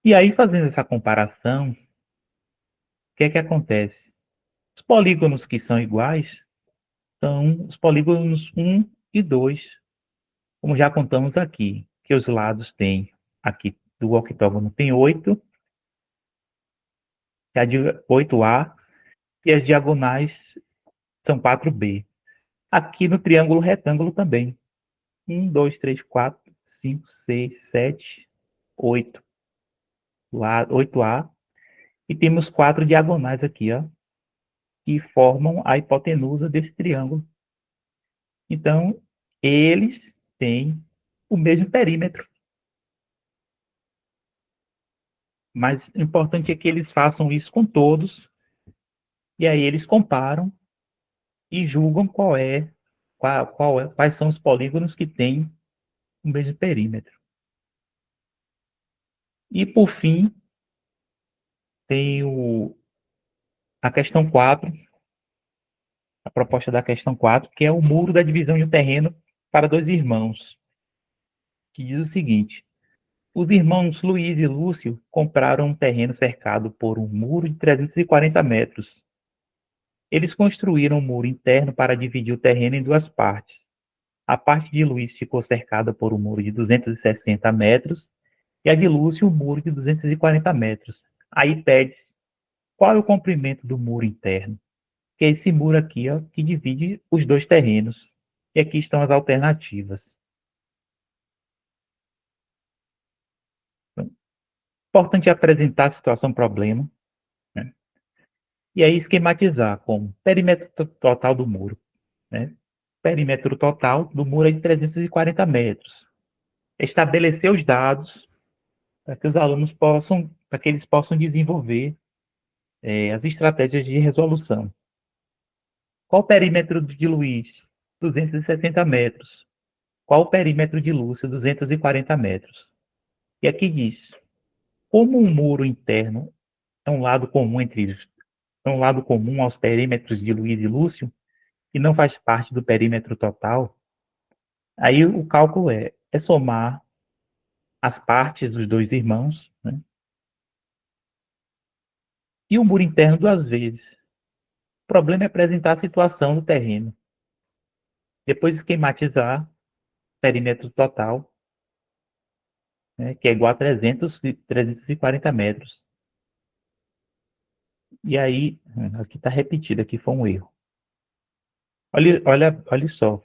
D: E aí, fazendo essa comparação, o que é que acontece? Os polígonos que são iguais são os polígonos 1 e 2, como já contamos aqui, que os lados têm, aqui do octógono tem 8, é a de 8A, e as diagonais são 4B. Aqui no triângulo retângulo também. 1, 2, 3, 4, 5, 6, 7, 8. 8A. E temos 4 diagonais aqui, ó, que formam a hipotenusa desse triângulo. Então, eles têm o mesmo perímetro. Mas o importante é que eles façam isso com todos, e aí eles comparam e julgam quais são os polígonos que têm o mesmo perímetro. E, por fim, tem a questão 4, a proposta da questão 4, que é o muro da divisão de um terreno para dois irmãos, que diz o seguinte: os irmãos Luiz e Lúcio compraram um terreno cercado por um muro de 340 metros. Eles construíram um muro interno para dividir o terreno em duas partes. A parte de Luiz ficou cercada por um muro de 260 metros e a de Lúcio um muro de 240 metros. Aí pede-se qual é o comprimento do muro interno, que é esse muro aqui, ó, que divide os dois terrenos. E aqui estão as alternativas. Então, importante apresentar a situação-problema, né? E aí esquematizar como perímetro total do muro, né? Perímetro total do muro é de 340 metros. Estabelecer os dados para que os alunos para que eles possam desenvolver as estratégias de resolução. Qual o perímetro de Luiz? 260 metros. Qual o perímetro de Lúcio? 240 metros. E aqui diz, como um muro interno é um lado comum aos perímetros de Luiz e Lúcio, e não faz parte do perímetro total, aí o cálculo é somar as partes dos dois irmãos, né? E o muro interno duas vezes. O problema é apresentar a situação do terreno. Depois esquematizar o perímetro total, né, que é igual a 340 metros. E aí, aqui está repetido, aqui foi um erro. Olha só.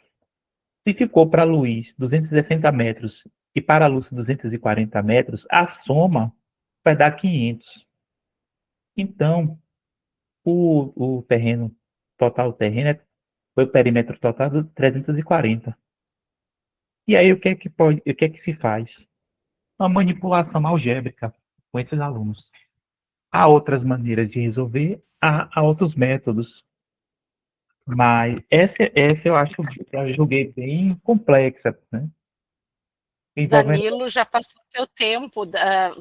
D: Se ficou para Luiz 260 metros e para Lúcio 240 metros, a soma vai dar 500. Então, o terreno, total do terreno, foi o perímetro total de 340. E aí, o que é que se faz? Uma manipulação algébrica com esses alunos. Há outras maneiras de resolver, há outros métodos. Mas essa eu julguei bem complexa, né?
A: Danilo, já passou o seu tempo,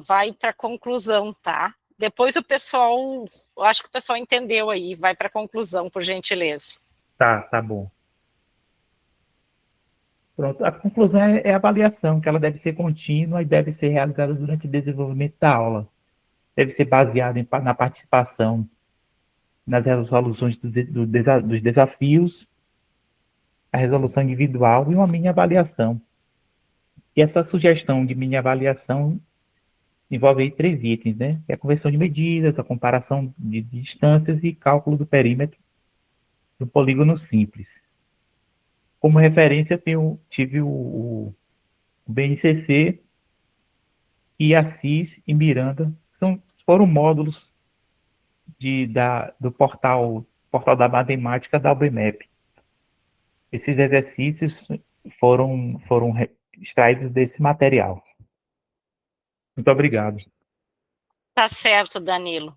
A: vai para a conclusão, tá? Depois o pessoal, eu acho que o pessoal entendeu aí, vai para a conclusão, por gentileza.
D: Tá bom. Pronto, a conclusão é a avaliação, que ela deve ser contínua e deve ser realizada durante o desenvolvimento da aula. Deve ser baseada na participação nas resoluções dos desafios, a resolução individual e uma mini avaliação. E essa sugestão de mini avaliação envolve aí 3 itens, né? Que é a conversão de medidas, a comparação de distâncias e cálculo do perímetro do polígono simples. Como referência, tive o BNCC e Assis e Miranda, foram módulos do portal da matemática da UBMEP. Esses exercícios foram extraídos desse material. Muito obrigado.
A: Tá certo, Danilo.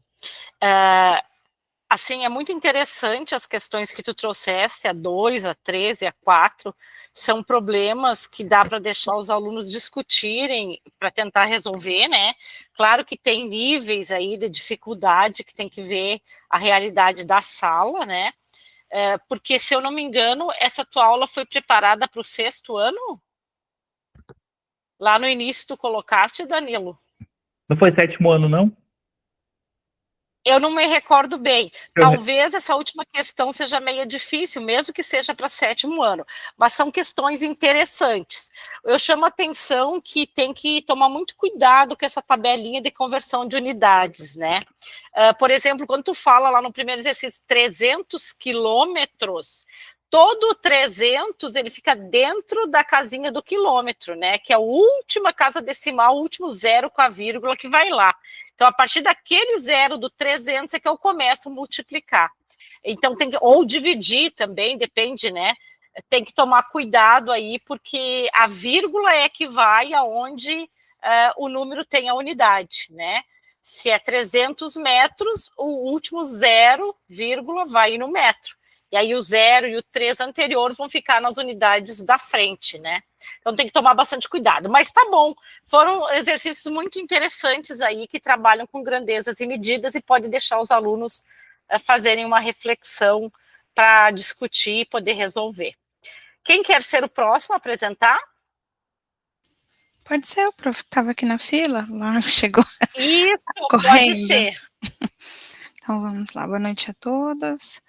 A: Assim, é muito interessante as questões que tu trouxeste, a 2, a 13, a 4, são problemas que dá para deixar os alunos discutirem para tentar resolver, né? Claro que tem níveis aí de dificuldade que tem que ver a realidade da sala, né? Porque, se eu não me engano, essa tua aula foi preparada para o 6º ano? Lá no início tu colocaste, Danilo?
D: Não foi 7º ano, não?
A: Eu não me recordo bem. Talvez essa última questão seja meio difícil, mesmo que seja para 7º ano, mas são questões interessantes. Eu chamo a atenção que tem que tomar muito cuidado com essa tabelinha de conversão de unidades, né? Por exemplo, quando tu fala lá no primeiro exercício 300 quilômetros, todo 300 ele fica dentro da casinha do quilômetro, né? Que é a última casa decimal, o último zero com a vírgula que vai lá. Então, a partir daquele zero do 300 é que eu começo a multiplicar. Então, tem que, ou dividir também, depende, né? Tem que tomar cuidado aí, porque a vírgula é que vai aonde o número tem a unidade, né? Se é 300 metros, o último zero, vírgula, vai no metro. E aí o 0 e o 3 anterior vão ficar nas unidades da frente, né? Então tem que tomar bastante cuidado. Mas tá bom, foram exercícios muito interessantes aí, que trabalham com grandezas e medidas e pode deixar os alunos fazerem uma reflexão para discutir e poder resolver. Quem quer ser o próximo a apresentar?
E: Pode ser, o prof. Estava aqui na fila, lá chegou.
A: Isso,
E: correndo.
A: Pode ser.
E: Então vamos lá, boa noite a todos.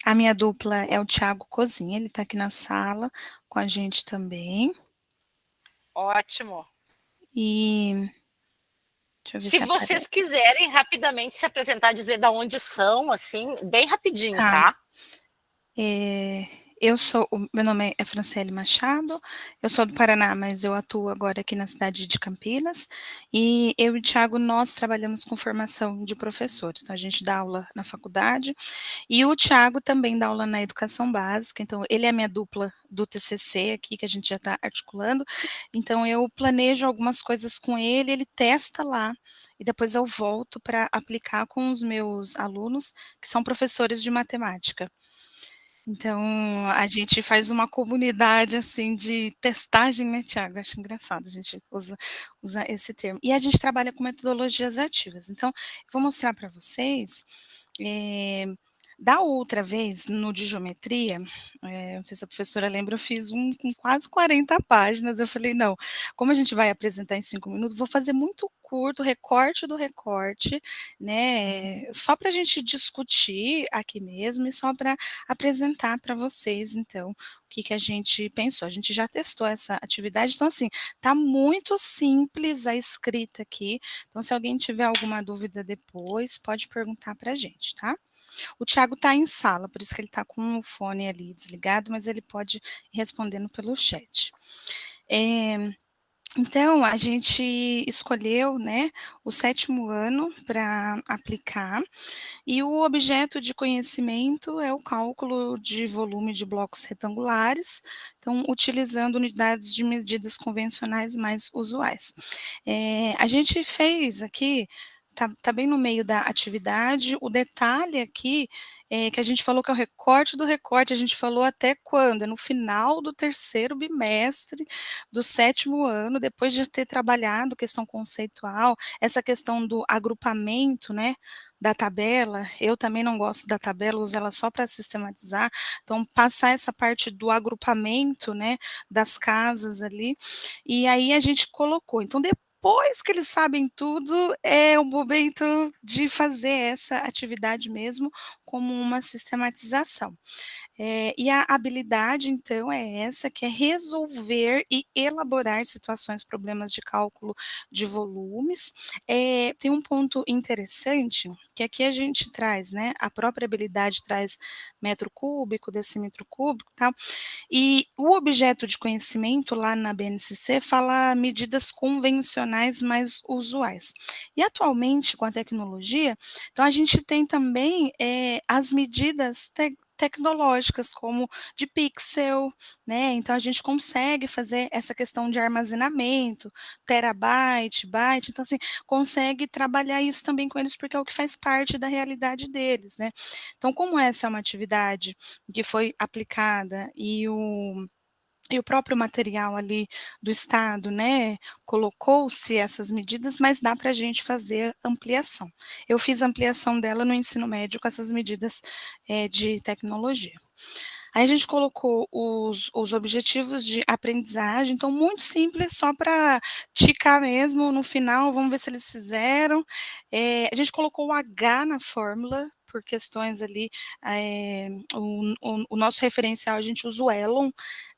E: A minha dupla é o Thiago Cozinha, ele está aqui na sala com a gente também.
A: Ótimo.
E: E deixa eu ver
A: se vocês quiserem rapidamente se apresentar, dizer de onde são, assim, bem rapidinho, tá?
E: Meu nome é Franciele Machado, eu sou do Paraná, mas eu atuo agora aqui na cidade de Campinas, e eu e o Thiago, nós trabalhamos com formação de professores, então a gente dá aula na faculdade, e o Thiago também dá aula na educação básica, então ele é a minha dupla do TCC aqui, que a gente já está articulando, então eu planejo algumas coisas com ele, ele testa lá, e depois eu volto para aplicar com os meus alunos, que são professores de matemática. Então, a gente faz uma comunidade, assim, de testagem, né, Thiago? Acho engraçado, a gente usa esse termo. E a gente trabalha com metodologias ativas. Então, eu vou mostrar para vocês, da outra vez, no de geometria, não sei se a professora lembra, eu fiz um com quase 40 páginas, eu falei, não, como a gente vai apresentar em 5 minutos, vou fazer muito curto, recorte do recorte, né, só para a gente discutir aqui mesmo e só para apresentar para vocês, então, o que a gente pensou. A gente já testou essa atividade, então, assim, tá muito simples a escrita aqui, então, se alguém tiver alguma dúvida depois, pode perguntar para a gente, tá? O Thiago está em sala, por isso que ele está com o fone ali desligado, mas ele pode ir respondendo pelo chat. Então, a gente escolheu, né, o 7º ano para aplicar, e o objeto de conhecimento é o cálculo de volume de blocos retangulares, então, utilizando unidades de medidas convencionais mais usuais. A gente fez aqui, tá bem no meio da atividade, o detalhe aqui que a gente falou que é o recorte do recorte, a gente falou até quando? É no final do 3º bimestre do 7º ano, depois de ter trabalhado questão conceitual, essa questão do agrupamento, né, da tabela, eu também não gosto da tabela, uso ela só para sistematizar, então passar essa parte do agrupamento, né, das casas ali, e aí a gente colocou, então depois que eles sabem tudo, é o momento de fazer essa atividade mesmo como uma sistematização. E a habilidade, então, é essa, que é resolver e elaborar situações, problemas de cálculo de volumes. Tem um ponto interessante, que aqui a gente traz, né, a própria habilidade traz metro cúbico, decímetro cúbico e tal, e o objeto de conhecimento lá na BNCC fala medidas convencionais mais usuais. E atualmente, com a tecnologia, então a gente tem também as medidas tecnológicas, como de pixel, né, então a gente consegue fazer essa questão de armazenamento, terabyte, byte, então assim, consegue trabalhar isso também com eles, porque é o que faz parte da realidade deles, né. Então, como essa é uma atividade que foi aplicada e o próprio material ali do Estado, né, colocou-se essas medidas, mas dá para a gente fazer ampliação. Eu fiz ampliação dela no ensino médio com essas medidas de tecnologia. Aí a gente colocou os objetivos de aprendizagem, então muito simples, só para ticar mesmo no final, vamos ver se eles fizeram. A gente colocou o H na fórmula, por questões ali, o nosso referencial, a gente usa o Elon,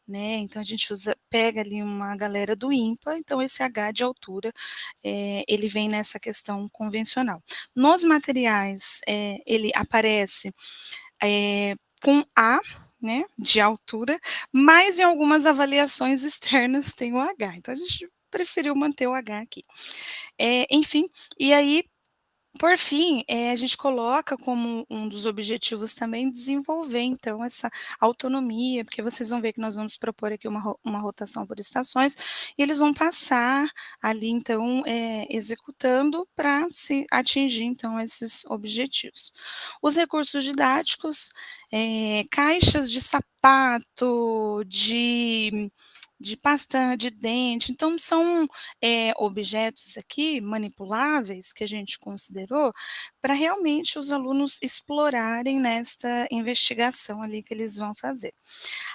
E: né, então a gente pega ali uma galera do IMPA, então esse H de altura, ele vem nessa questão convencional. Nos materiais, ele aparece com A, né, de altura, mas em algumas avaliações externas tem o H, então a gente preferiu manter o H aqui. Enfim, e aí, por fim, a gente coloca como um dos objetivos também desenvolver, então, essa autonomia, porque vocês vão ver que nós vamos propor aqui uma rotação por estações, e eles vão passar ali, então, executando para se atingir, então, esses objetivos. Os recursos didáticos, caixas de sapato, de pasta de dente, então são objetos aqui manipuláveis que a gente considerou para realmente os alunos explorarem nesta investigação ali que eles vão fazer.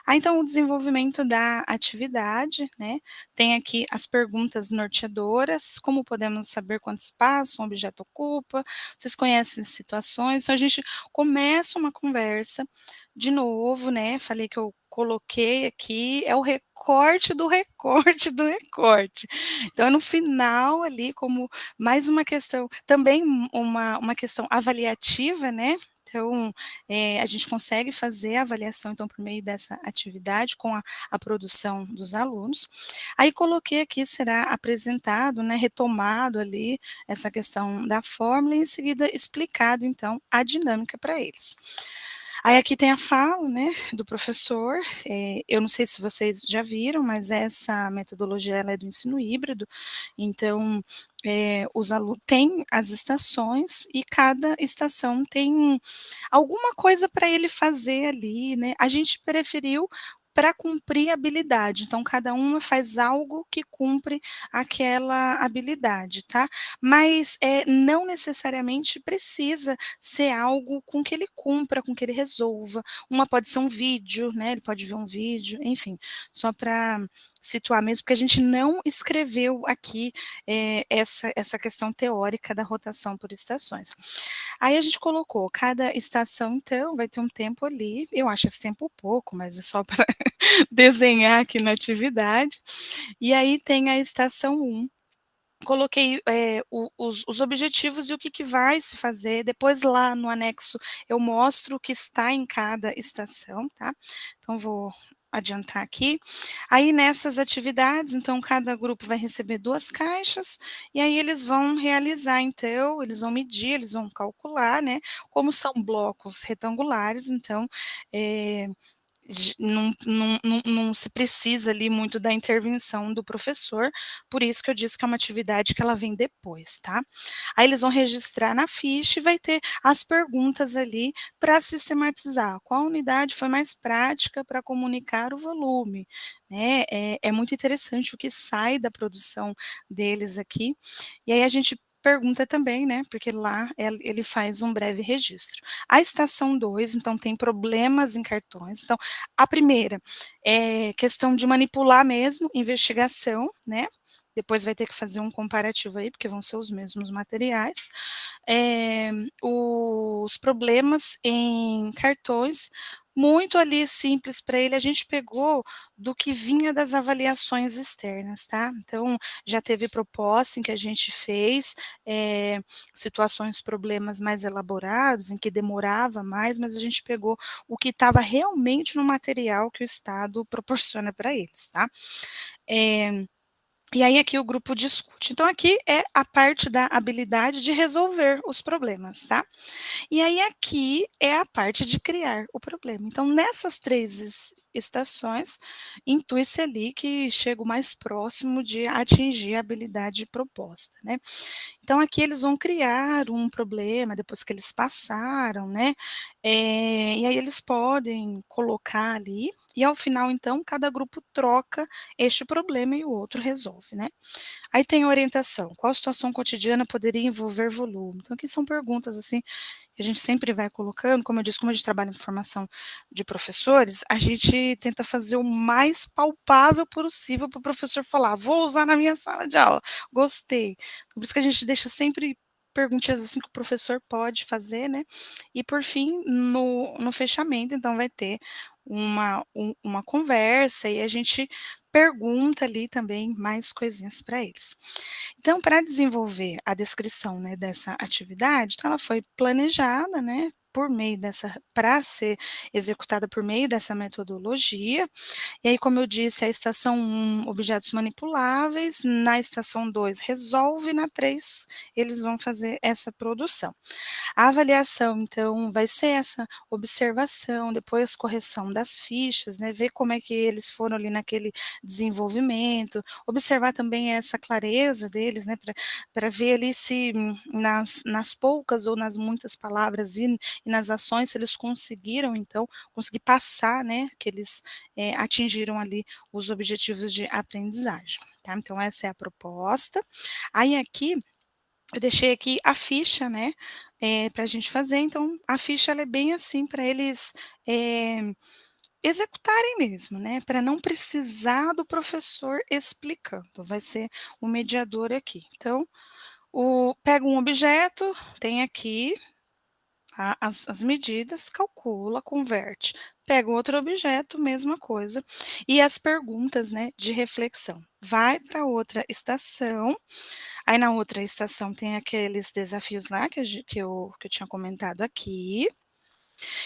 E: Então o desenvolvimento da atividade, né, tem aqui as perguntas norteadoras, como podemos saber quanto espaço um objeto ocupa, vocês conhecem situações, então a gente começa uma conversa, de novo, né, falei que eu coloquei aqui, é o recorte do recorte do recorte. Então, é no final ali, como mais uma questão, também uma questão avaliativa, né, então, a gente consegue fazer a avaliação, então, por meio dessa atividade, com a produção dos alunos. Aí, coloquei aqui, será apresentado, né, retomado ali, essa questão da fórmula, e em seguida explicado, então, a dinâmica para eles. Aí aqui tem a fala, né, do professor, eu não sei se vocês já viram, mas essa metodologia ela é do ensino híbrido, então, os alunos têm as estações e cada estação tem alguma coisa para ele fazer ali, né, a gente preferiu para cumprir a habilidade, então cada uma faz algo que cumpre aquela habilidade, tá? Mas, não necessariamente precisa ser algo com que ele cumpra, com que ele resolva. Uma pode ser um vídeo, né, ele pode ver um vídeo, enfim, só para situar mesmo, porque a gente não escreveu aqui, essa questão teórica da rotação por estações. Aí a gente colocou, cada estação então vai ter um tempo ali, eu acho esse tempo pouco, mas é só para desenhar aqui na atividade, e aí tem a estação 1, coloquei os objetivos e o que vai se fazer, depois lá no anexo eu mostro o que está em cada estação, tá? Então vou adiantar aqui. Aí nessas atividades, então cada grupo vai receber 2 caixas, e aí eles vão realizar então, eles vão medir, eles vão calcular, né, como são blocos retangulares, então, não se precisa ali muito da intervenção do professor, por isso que eu disse que é uma atividade que ela vem depois, tá? Aí eles vão registrar na ficha e vai ter as perguntas ali para sistematizar. Qual unidade foi mais prática para comunicar o volume? Né? É muito interessante o que sai da produção deles aqui. E aí a gente pergunta também, né, porque lá ele faz um breve registro. A estação 2, então, tem problemas em cartões, então, a primeira é questão de manipular mesmo, investigação, né, depois vai ter que fazer um comparativo aí, porque vão ser os mesmos materiais. Os problemas em cartões, muito ali simples para ele, a gente pegou do que vinha das avaliações externas, tá? Então, já teve proposta em que a gente fez, situações, problemas mais elaborados, em que demorava mais, mas a gente pegou o que estava realmente no material que o Estado proporciona para eles, tá? E aí aqui o grupo discute. Então aqui é a parte da habilidade de resolver os problemas, tá? E aí aqui é a parte de criar o problema. Então nessas 3 estações, intui-se ali que chega o mais próximo de atingir a habilidade proposta, né? Então aqui eles vão criar um problema depois que eles passaram, né? E aí eles podem colocar ali E ao final, então, cada grupo troca este problema e o outro resolve, né? Aí tem a orientação. Qual situação cotidiana poderia envolver volume? Então, aqui são perguntas, assim, que a gente sempre vai colocando. Como eu disse, como a gente trabalha em formação de professores, a gente tenta fazer o mais palpável possível para o professor falar, vou usar na minha sala de aula, gostei. Por isso que a gente deixa sempre perguntinhas assim que o professor pode fazer, né? E por fim, no fechamento, então vai ter uma conversa e a gente pergunta ali também mais coisinhas para eles. Então, para desenvolver a descrição, né, dessa atividade, então ela foi planejada, né, por meio dessa, para ser executada por meio dessa metodologia. E aí, como eu disse, a estação 1, objetos manipuláveis, na estação 2, resolve, na 3, eles vão fazer essa produção. A avaliação, então, vai ser essa observação, depois correção das fichas, né, ver como é que eles foram ali naquele desenvolvimento, observar também essa clareza deles, né, para ver ali se nas poucas ou nas muitas palavras e nas ações, se eles conseguiram, então, conseguir passar, né, que eles atingiram ali os objetivos de aprendizagem, tá? Então, essa é a proposta. Aí, aqui, eu deixei aqui a ficha, né, para a gente fazer, então a ficha ela é bem assim para eles executarem mesmo, né, para não precisar do professor explicando, vai ser o mediador aqui. Então, pega um objeto, tem aqui as medidas, calcula, converte. Pega outro objeto, mesma coisa. E as perguntas, né, de reflexão. Vai para outra estação, aí na outra estação tem aqueles desafios lá que eu tinha comentado aqui.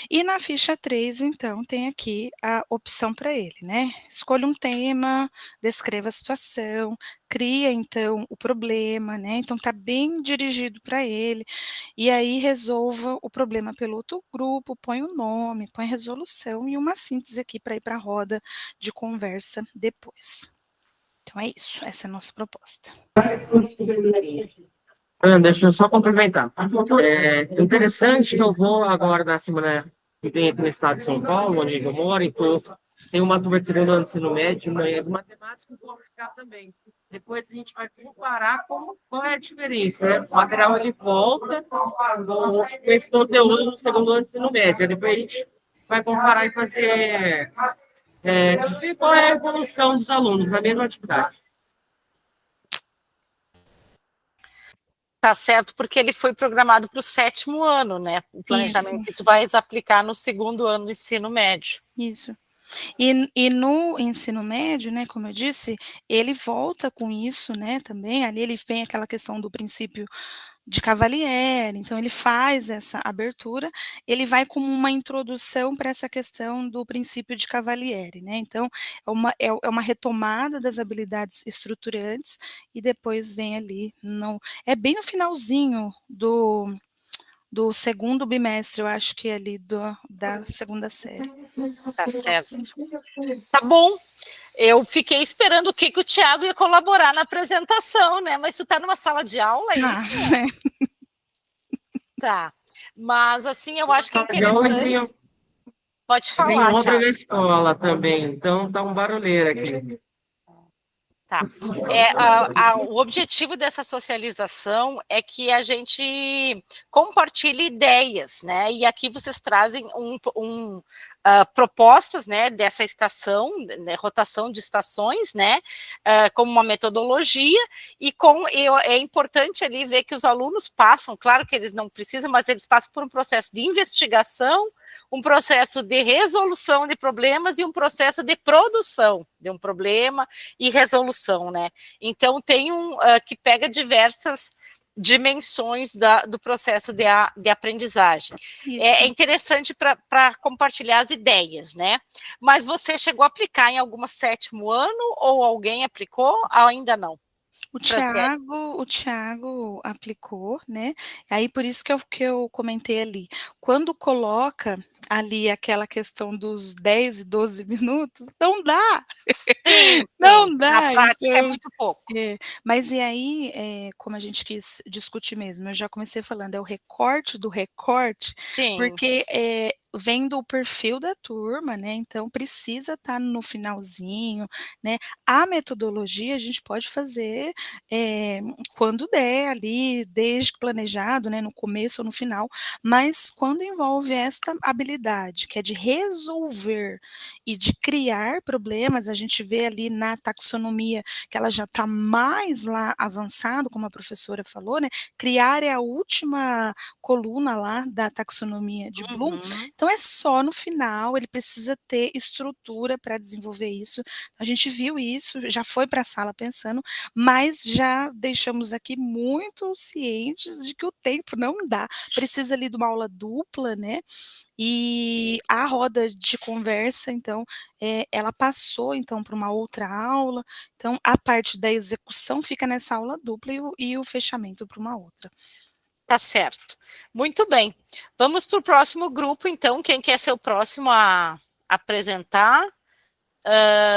E: E na ficha 3, então, tem aqui a opção para ele, né? Escolha um tema, descreva a situação, cria, então, o problema, né? Então, tá bem dirigido para ele. E aí, resolva o problema pelo outro grupo, põe o nome, põe a resolução e uma síntese aqui para ir para a roda de conversa depois. Então, é isso. Essa é a nossa proposta.
G: Deixa eu só complementar. Interessante que eu vou agora na semana que vem aqui no estado de São Paulo, onde eu moro, então tem uma turma de segundo ano de ensino médio, manhã de matemática, eu vou aplicar também. Depois a gente vai comparar qual é a diferença, né? O material ele volta com esse conteúdo no segundo ano de ensino médio. Depois a gente vai comparar e fazer ver qual é a evolução dos alunos na mesma atividade.
A: Tá certo, porque ele foi programado para o 7º ano, né? O planejamento
E: Isso.
A: que tu vais aplicar no 2º ano do ensino médio.
E: Isso. E no ensino médio, né, como eu disse, ele volta com isso, né, também, ali ele vem aquela questão do princípio de Cavalieri, então ele faz essa abertura, ele vai como uma introdução para essa questão do princípio de Cavalieri, né, então é uma retomada das habilidades estruturantes e depois vem ali, é bem no finalzinho do segundo bimestre, eu acho que é ali da segunda série.
A: Tá certo. Tá bom. Eu fiquei esperando o que o Thiago ia colaborar na apresentação, né? Mas tu tá numa sala de aula, é isso? Tá. Mas, assim, eu acho que é interessante. Pode falar,
G: Tem outra
A: Thiago.
G: na escola também, então tá um barulheiro aqui.
A: Tá. O objetivo dessa socialização é que a gente compartilhe ideias, né? E aqui vocês trazem propostas, né, dessa estação, né, rotação de estações, né, como uma metodologia, e é importante ali ver que os alunos passam, claro que eles não precisam, mas eles passam por um processo de investigação, um processo de resolução de problemas e um processo de produção de um problema e resolução, né? Então tem que pega diversas dimensões do processo de aprendizagem. É interessante para compartilhar as ideias, né? Mas você chegou a aplicar em algum 7º ano ou alguém aplicou? Ainda não.
E: O Thiago aplicou, né? Aí por isso que eu comentei ali. Quando coloca ali aquela questão dos 10 e 12 minutos, não dá.
A: Sim,
E: não dá.
A: Na prática
E: então,
A: é muito pouco.
E: Mas e aí, como a gente quis discutir mesmo, eu já comecei falando, é o recorte do recorte,
A: Sim.
E: porque vendo o perfil da turma, né, então precisa estar no finalzinho, né. A metodologia a gente pode fazer, quando der ali, desde que planejado, né, no começo ou no final, mas quando envolve esta habilidade, que é de resolver e de criar problemas, a gente vê ali na taxonomia que ela já está mais lá avançado, como a professora falou, né, criar é a última coluna lá da taxonomia de Bloom,
A: Uhum.
E: então é só no final, ele precisa ter estrutura para desenvolver isso. A gente viu isso, já foi para a sala pensando, mas já deixamos aqui muito cientes de que o tempo não dá, precisa ali de uma aula dupla, né, e a roda de conversa, então, ela passou então para uma outra aula, então a parte da execução fica nessa aula dupla e o fechamento para uma outra.
A: Tá certo. Muito bem. Vamos para o próximo grupo, então. Quem quer ser o próximo a apresentar?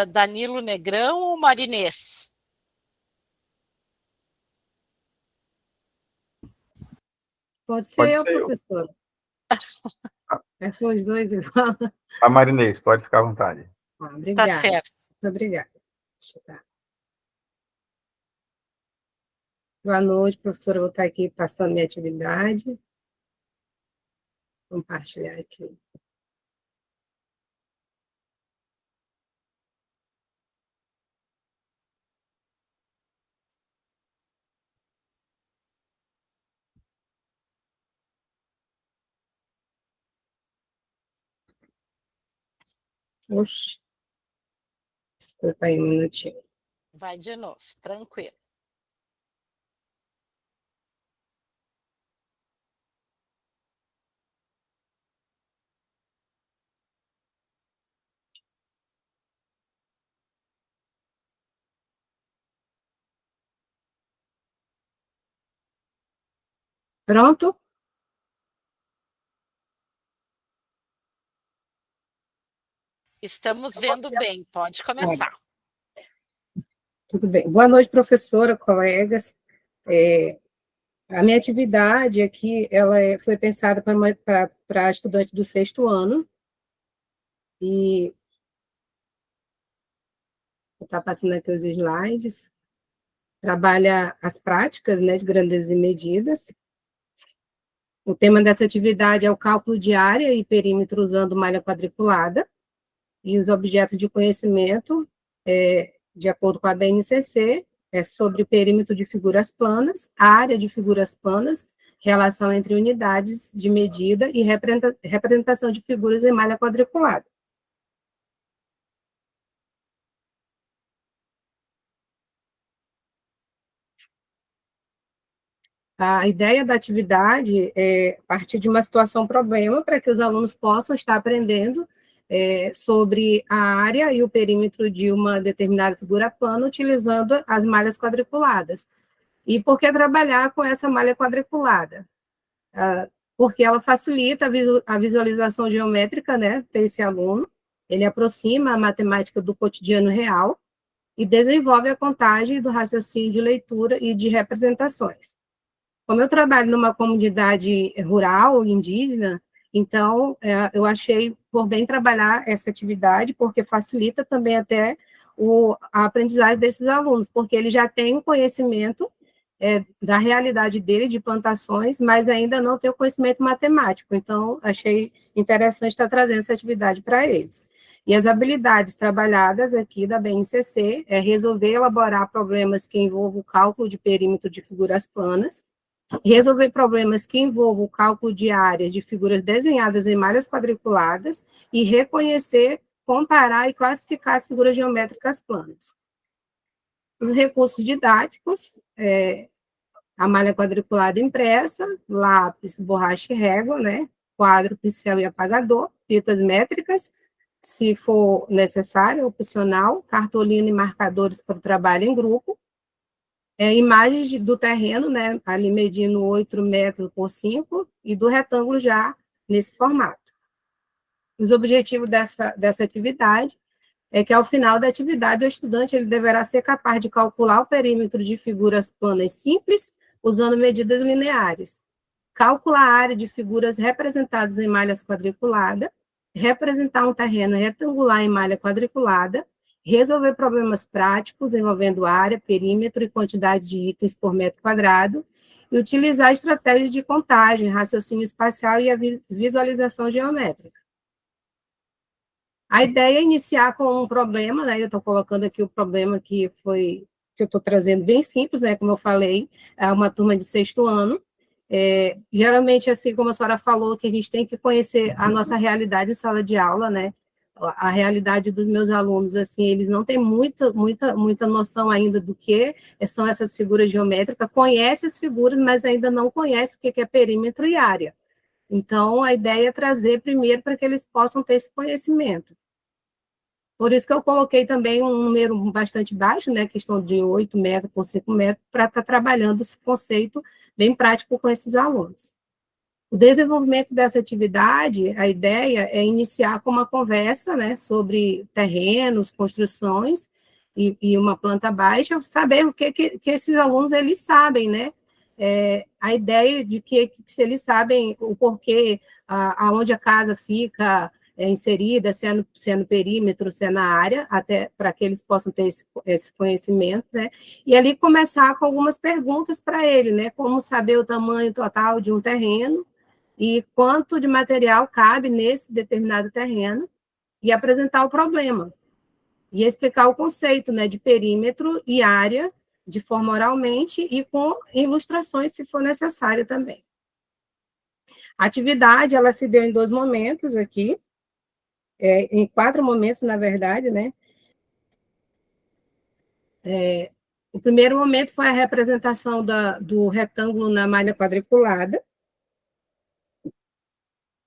A: Danilo Negrão ou Marinês?
H: Pode ser
F: Pode
H: eu,
F: ser eu.
H: professora. Foi os dois igual.
F: A Marinês, pode ficar à vontade.
A: Tá
H: Obrigada.
A: certo.
H: Muito obrigada. Deixa eu dar. Boa noite, professora. Eu vou estar aqui passando minha atividade. Compartilhar aqui. Oxe. Desculpa aí um minutinho.
A: Vai de novo, tranquilo.
H: Pronto?
A: Estamos vendo bem, pode começar.
H: Tudo bem. Boa noite, professora, colegas. A minha atividade aqui, foi pensada para estudante do 6º ano, e vou estar passando aqui os slides. Trabalha as práticas, né, de grandezas e medidas. O tema dessa atividade é o cálculo de área e perímetro usando malha quadriculada, e os objetos de conhecimento, de acordo com a BNCC, é sobre perímetro de figuras planas, área de figuras planas, relação entre unidades de medida e representação de figuras em malha quadriculada. A ideia da atividade é partir de uma situação-problema para que os alunos possam estar aprendendo sobre a área e o perímetro de uma determinada figura plana utilizando as malhas quadriculadas. E por que trabalhar com essa malha quadriculada? Porque ela facilita a visualização geométrica, né, para esse aluno, ele aproxima a matemática do cotidiano real e desenvolve a contagem do raciocínio de leitura e de representações. Como eu trabalho numa comunidade rural, indígena, então, eu achei por bem trabalhar essa atividade, porque facilita também até a aprendizagem desses alunos, porque ele já tem um conhecimento da realidade dele, de plantações, mas ainda não tem o conhecimento matemático, então, achei interessante estar trazendo essa atividade para eles. E as habilidades trabalhadas aqui da BNCC é resolver e elaborar problemas que envolvam o cálculo de perímetro de figuras planas, resolver problemas que envolvam o cálculo de área de figuras desenhadas em malhas quadriculadas e reconhecer, comparar e classificar as figuras geométricas planas. Os recursos didáticos, a malha quadriculada impressa, lápis, borracha e régua, né, quadro, pincel e apagador, fitas métricas, se for necessário, opcional, cartolina e marcadores para o trabalho em grupo, imagens do terreno, né, ali medindo 8 metros por 5, e do retângulo já nesse formato. Os objetivos dessa atividade é que, ao final da atividade, o estudante ele deverá ser capaz de calcular o perímetro de figuras planas simples, usando medidas lineares, calcular a área de figuras representadas em malhas quadriculadas, representar um terreno retangular em malha quadriculada, resolver problemas práticos envolvendo área, perímetro e quantidade de itens por metro quadrado, e utilizar estratégias de contagem, raciocínio espacial e a visualização geométrica. A ideia é iniciar com um problema, né? Eu estou colocando aqui o problema que eu estou trazendo bem simples, né? Como eu falei, é uma turma de 6º ano. Geralmente, assim como a senhora falou, que a gente tem que conhecer a nossa realidade em sala de aula, né? A realidade dos meus alunos, assim, eles não têm muita noção ainda do que são essas figuras geométricas, conhecem as figuras, mas ainda não conhecem o que é perímetro e área. Então, a ideia é trazer primeiro para que eles possam ter esse conhecimento. Por isso que eu coloquei também um número bastante baixo, né, questão de 8 metros por 5 metros, para estar trabalhando esse conceito bem prático com esses alunos. O desenvolvimento dessa atividade, a ideia é iniciar com uma conversa, né, sobre terrenos, construções e uma planta baixa, saber o que esses alunos eles sabem, né? A ideia de que se eles sabem o porquê, aonde a casa fica inserida, se é no perímetro, se é na área, até para que eles possam ter esse conhecimento, né? E ali começar com algumas perguntas para ele, né? Como saber o tamanho total de um terreno, e quanto de material cabe nesse determinado terreno, e apresentar o problema, e explicar o conceito, né, de perímetro e área, de forma oralmente, e com ilustrações, se for necessário também. A atividade, ela se deu em 2 momentos aqui, em 4 momentos, na verdade, né? O primeiro momento foi a representação do retângulo na malha quadriculada,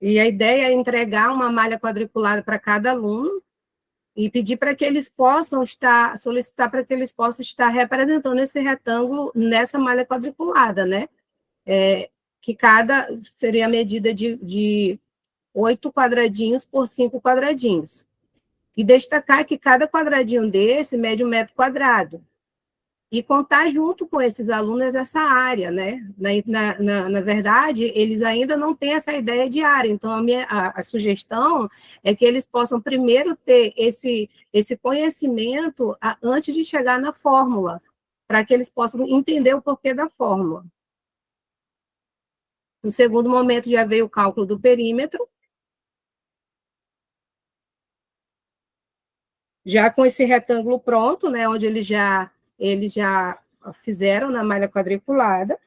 H: e a ideia é entregar uma malha quadriculada para cada aluno e pedir para que eles possam solicitar para que eles possam estar representando esse retângulo nessa malha quadriculada, né? Que seria a medida de 8 quadradinhos por 5 quadradinhos. E destacar que cada quadradinho desse mede 1 metro quadrado. E contar junto com esses alunos essa área, né? Na verdade, eles ainda não têm essa ideia de área, então a sugestão é que eles possam primeiro ter esse conhecimento antes de chegar na fórmula, para que eles possam entender o porquê da fórmula. No segundo momento, já veio o cálculo do perímetro, já com esse retângulo pronto, né, onde eles já fizeram na malha quadriculada,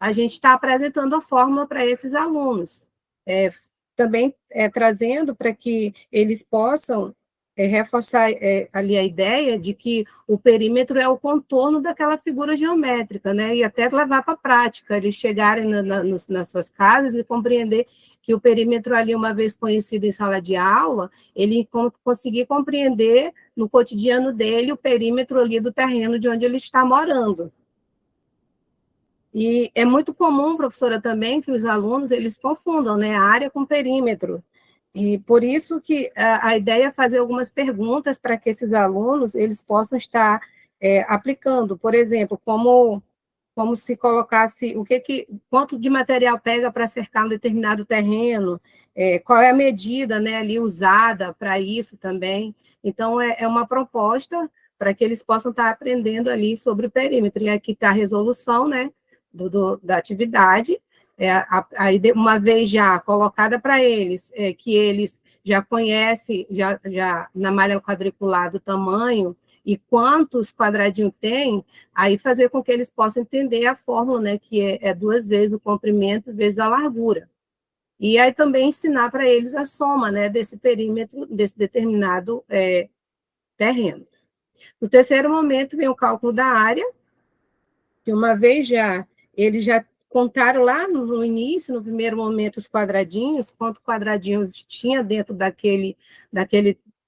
H: a gente está apresentando a fórmula para esses alunos, também trazendo para que eles possam reforçar ali a ideia de que o perímetro é o contorno daquela figura geométrica, né, e até levar para a prática, eles chegarem nas suas casas e compreender que o perímetro ali, uma vez conhecido em sala de aula, ele conseguir compreender no cotidiano dele o perímetro ali do terreno de onde ele está morando. E é muito comum, professora, também, que os alunos, eles confundam, né, a área com perímetro. E por isso que a ideia é fazer algumas perguntas para que esses alunos, eles possam estar aplicando. Por exemplo, como se colocasse quanto de material pega para cercar um determinado terreno, qual é a medida, né, ali usada para isso também. Então, é uma proposta para que eles possam estar aprendendo ali sobre o perímetro. E aqui está a resolução, né, da atividade, uma vez já colocada para eles, que eles já conhecem, já na malha quadriculada, o tamanho e quantos quadradinhos tem, aí fazer com que eles possam entender a fórmula, né, que é 2 vezes o comprimento vezes a largura. E aí também ensinar para eles a soma, né, desse perímetro, desse determinado terreno. No terceiro momento, vem o cálculo da área, que uma vez eles já contaram lá no início, no primeiro momento, os quadradinhos, quantos quadradinhos tinha dentro daquele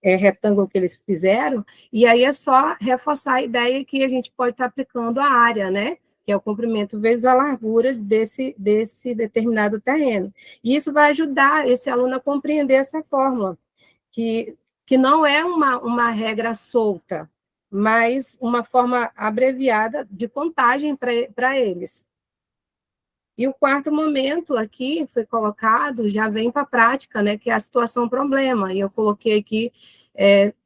H: retângulo que eles fizeram, e aí é só reforçar a ideia que a gente pode estar aplicando a área, né? Que é o comprimento vezes a largura desse determinado terreno. E isso vai ajudar esse aluno a compreender essa fórmula, que não é uma regra solta, mas uma forma abreviada de contagem para eles. E o quarto momento aqui foi colocado, já vem para a prática, né, que é a situação problema. E eu coloquei aqui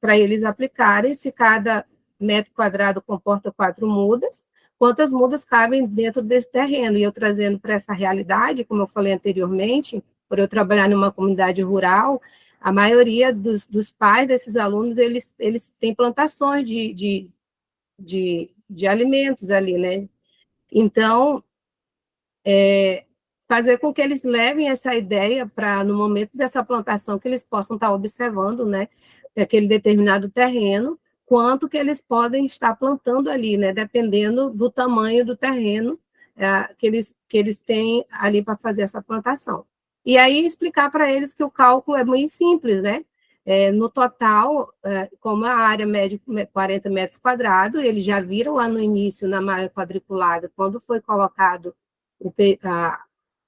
H: para eles aplicarem, se cada metro quadrado comporta 4 mudas, quantas mudas cabem dentro desse terreno. E eu trazendo para essa realidade, como eu falei anteriormente, por eu trabalhar numa comunidade rural, a maioria dos pais desses alunos, eles têm plantações de alimentos ali, né? Então, fazer com que eles levem essa ideia para, no momento dessa plantação, que eles possam estar observando, né, aquele determinado terreno, quanto que eles podem estar plantando ali, né, dependendo do tamanho do terreno que eles têm ali para fazer essa plantação. E aí explicar para eles que o cálculo é muito simples, né? No total, como a área média é 40 metros quadrados, eles já viram lá no início, na malha quadriculada, quando foi colocado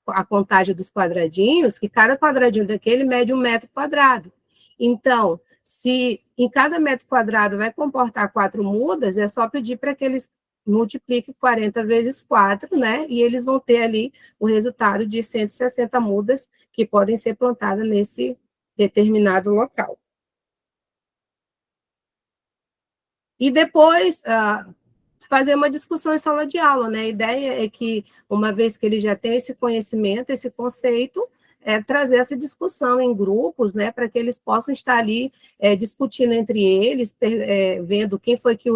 H: a contagem dos quadradinhos, que cada quadradinho daquele mede 1 metro quadrado. Então, se em cada metro quadrado vai comportar 4 mudas, é só pedir para que eles multipliquem 40 vezes 4, né? E eles vão ter ali o resultado de 160 mudas que podem ser plantadas nesse determinado local. E depois, fazer uma discussão em sala de aula, né? A ideia é que, uma vez que ele já tem esse conhecimento, esse conceito, trazer essa discussão em grupos, né? Para que eles possam estar ali discutindo entre eles, vendo quem foi que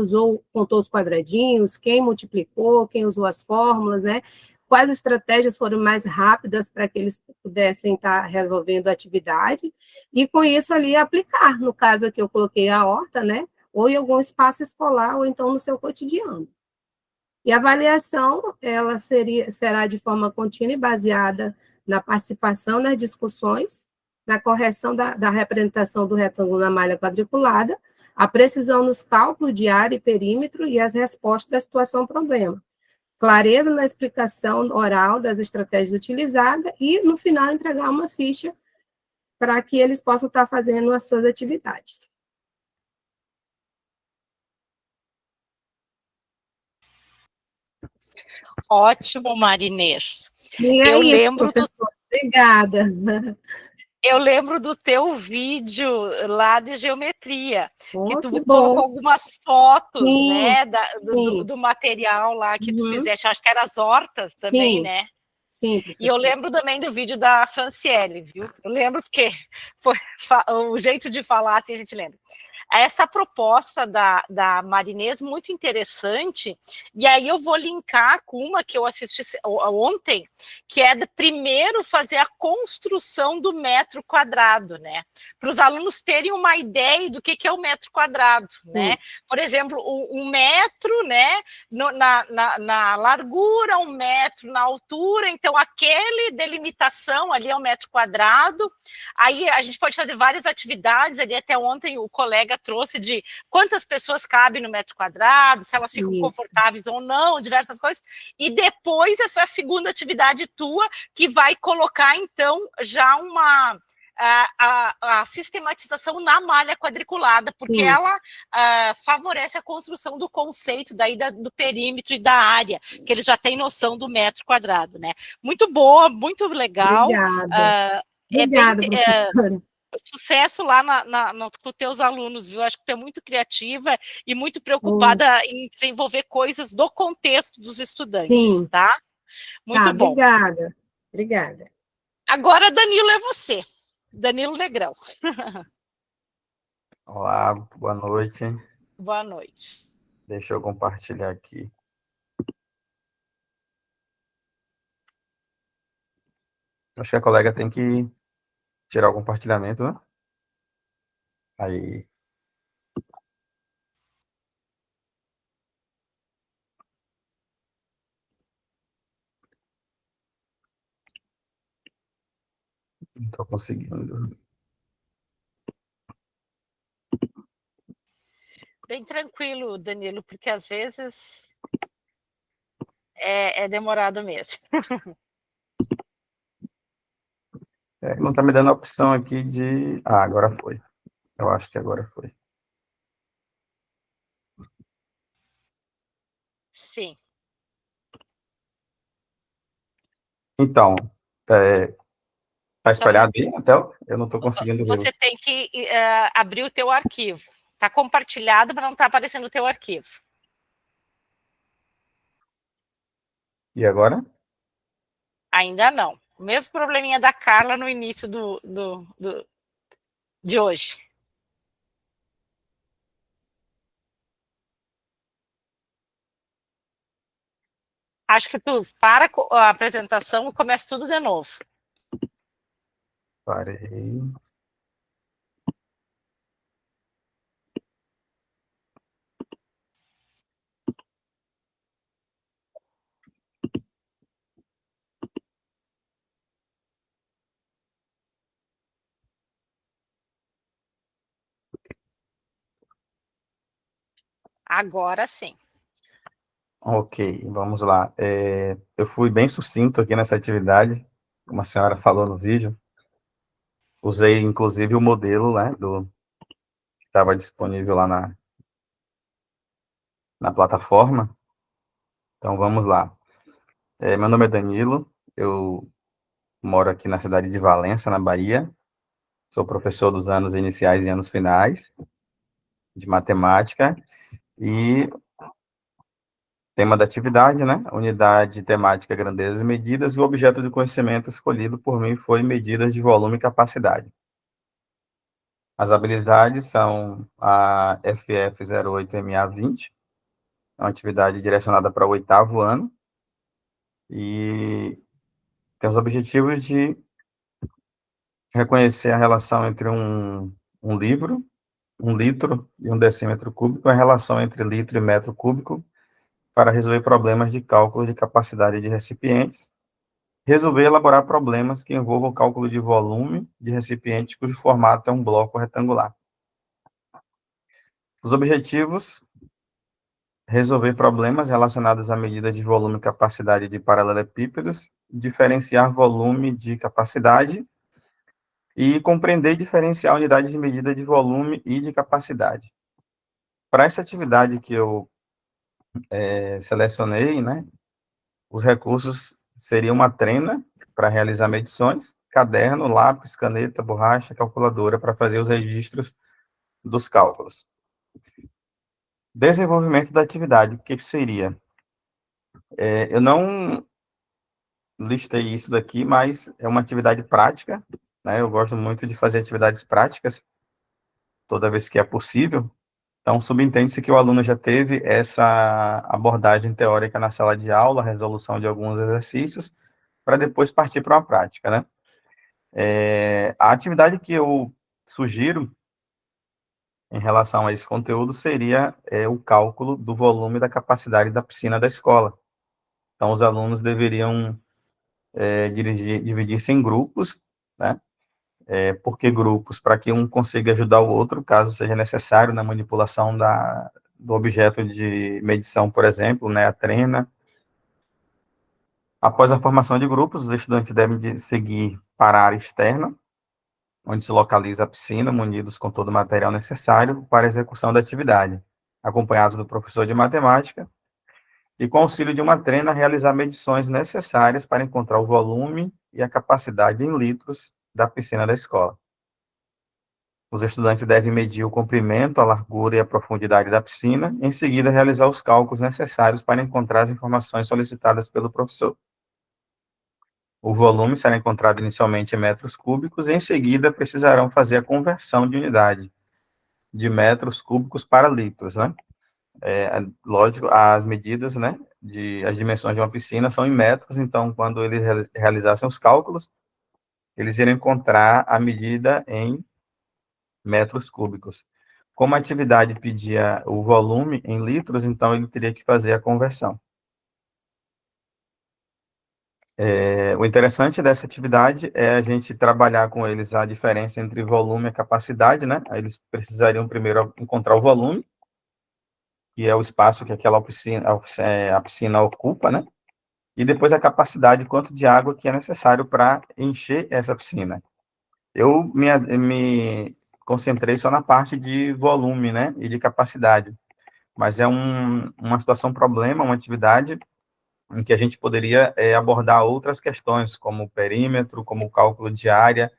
H: contou os quadradinhos, quem multiplicou, quem usou as fórmulas, né? Quais estratégias foram mais rápidas para que eles pudessem estar resolvendo a atividade, e com isso ali aplicar. No caso aqui eu coloquei a horta, né? Ou em algum espaço escolar, ou então no seu cotidiano. E a avaliação, ela será de forma contínua e baseada na participação nas discussões, na correção da representação do retângulo na malha quadriculada, a precisão nos cálculos de área e perímetro e as respostas da situação problema. Clareza na explicação oral das estratégias utilizadas e, no final, entregar uma ficha para que eles possam estar fazendo as suas atividades.
A: Ótimo, Marinês.
H: E é isso, professor. Obrigada.
A: Eu lembro do teu vídeo lá de geometria, que tu
H: que
A: colocou
H: bom.
A: algumas fotos,
H: Sim,
A: né,
H: sim.
A: do material lá que tu fizeste, acho que era as hortas também,
H: Sim,
A: né?
H: sim,
A: E eu
H: professor.
A: lembro também do vídeo da Franciele, viu? Eu lembro porque foi o jeito de falar, assim, a gente lembra. Essa proposta da Marinês, muito interessante, e aí eu vou linkar com uma que eu assisti ontem, que é de primeiro fazer a construção do metro quadrado, né? Para os alunos terem uma ideia do que é o metro quadrado, né? Por exemplo, um metro, né? Na largura, 1 metro na altura, então aquele delimitação ali é 1 metro quadrado. Aí a gente pode fazer várias atividades ali, até ontem o colega trouxe de quantas pessoas cabem no metro quadrado, se elas ficam confortáveis ou não, diversas coisas, e depois essa segunda atividade tua, que vai colocar, então, já a sistematização na malha quadriculada, porque ela favorece a construção do conceito daí do perímetro e da área, que eles já têm noção do metro quadrado, né? Muito boa, muito legal.
H: Obrigada. Obrigada, professora.
A: Sucesso lá com os teus alunos, viu? Acho que tu é muito criativa e muito preocupada em desenvolver coisas do contexto dos estudantes, tá? Muito bom.
H: Obrigada. Obrigada.
A: Agora, Danilo, é você. Danilo Negrão.
F: Olá, boa noite.
A: Boa noite.
F: Deixa eu compartilhar aqui. Acho que a colega tem que tirar o compartilhamento, né? Aí. Não estou conseguindo.
A: Bem tranquilo, Danilo, porque às vezes é demorado mesmo.
F: Não está me dando a opção aqui de... Ah, agora foi. Eu acho que agora foi.
A: Sim.
F: Então, tá espalhado aí na tela? Eu não estou conseguindo ver.
A: Você tem que abrir o teu arquivo. Está compartilhado, mas não está aparecendo o teu arquivo.
F: E agora?
A: Ainda não. O mesmo probleminha da Carla no início de hoje. Acho que tu para a apresentação e começa tudo de novo.
F: Parei.
A: Agora sim.
F: Ok, vamos lá. Eu fui bem sucinto aqui nessa atividade, como a senhora falou no vídeo. Usei, inclusive, o modelo, né, que estava disponível lá na plataforma. Então, vamos lá. Meu nome é Danilo, eu moro aqui na cidade de Valença, na Bahia. Sou professor dos anos iniciais e anos finais de matemática. E tema da atividade, né? Unidade temática, grandezas e medidas. E o objeto de conhecimento escolhido por mim foi medidas de volume e capacidade. As habilidades são a FF08MA20, é uma atividade direcionada para o 8º ano, e tem os objetivos de reconhecer a relação entre um litro e um decímetro cúbico, a relação entre litro e metro cúbico, para resolver problemas de cálculo de capacidade de recipientes, resolver e elaborar problemas que envolvam cálculo de volume de recipientes cujo formato é um bloco retangular. Os objetivos: resolver problemas relacionados à medida de volume e capacidade de paralelepípedos, diferenciar volume de capacidade e compreender e diferenciar unidades de medida de volume e de capacidade. Para essa atividade que eu selecionei, né, os recursos seriam uma trena para realizar medições, caderno, lápis, caneta, borracha, calculadora para fazer os registros dos cálculos. Desenvolvimento da atividade, o que seria? Eu não listei isso daqui, mas é uma atividade prática, né? Eu gosto muito de fazer atividades práticas toda vez que é possível. Então, subentende-se que o aluno já teve essa abordagem teórica na sala de aula, a resolução de alguns exercícios, para depois partir para uma prática, né? A atividade que eu sugiro em relação a esse conteúdo seria o cálculo do volume da capacidade da piscina da escola. Então, os alunos deveriam dividir-se em grupos, né? Por que grupos? Para que um consiga ajudar o outro, caso seja necessário, na manipulação do objeto de medição, por exemplo, né, a trena. Após a formação de grupos, os estudantes devem seguir para a área externa, onde se localiza a piscina, munidos com todo o material necessário para a execução da atividade, acompanhados do professor de matemática, e com auxílio de uma trena, realizar medições necessárias para encontrar o volume e a capacidade em litros da piscina da escola. Os estudantes devem medir o comprimento, a largura e a profundidade da piscina, em seguida realizar os cálculos necessários para encontrar as informações solicitadas pelo professor. O volume será encontrado inicialmente em metros cúbicos e, em seguida, precisarão fazer a conversão de unidade de metros cúbicos para litros, né? Lógico, as medidas, né, as dimensões de uma piscina são em metros, então, quando eles realizassem os cálculos, eles iriam encontrar a medida em metros cúbicos. Como a atividade pedia o volume em litros, então ele teria que fazer a conversão. O interessante dessa atividade é a gente trabalhar com eles a diferença entre volume e capacidade, né? Aí eles precisariam primeiro encontrar o volume, que é o espaço que aquela a piscina ocupa, né? E depois a capacidade, quanto de água que é necessário para encher essa piscina. Eu me concentrei só na parte de volume, né, e de capacidade, mas é uma situação problema, uma atividade em que a gente poderia abordar outras questões, como o perímetro, como o cálculo de área,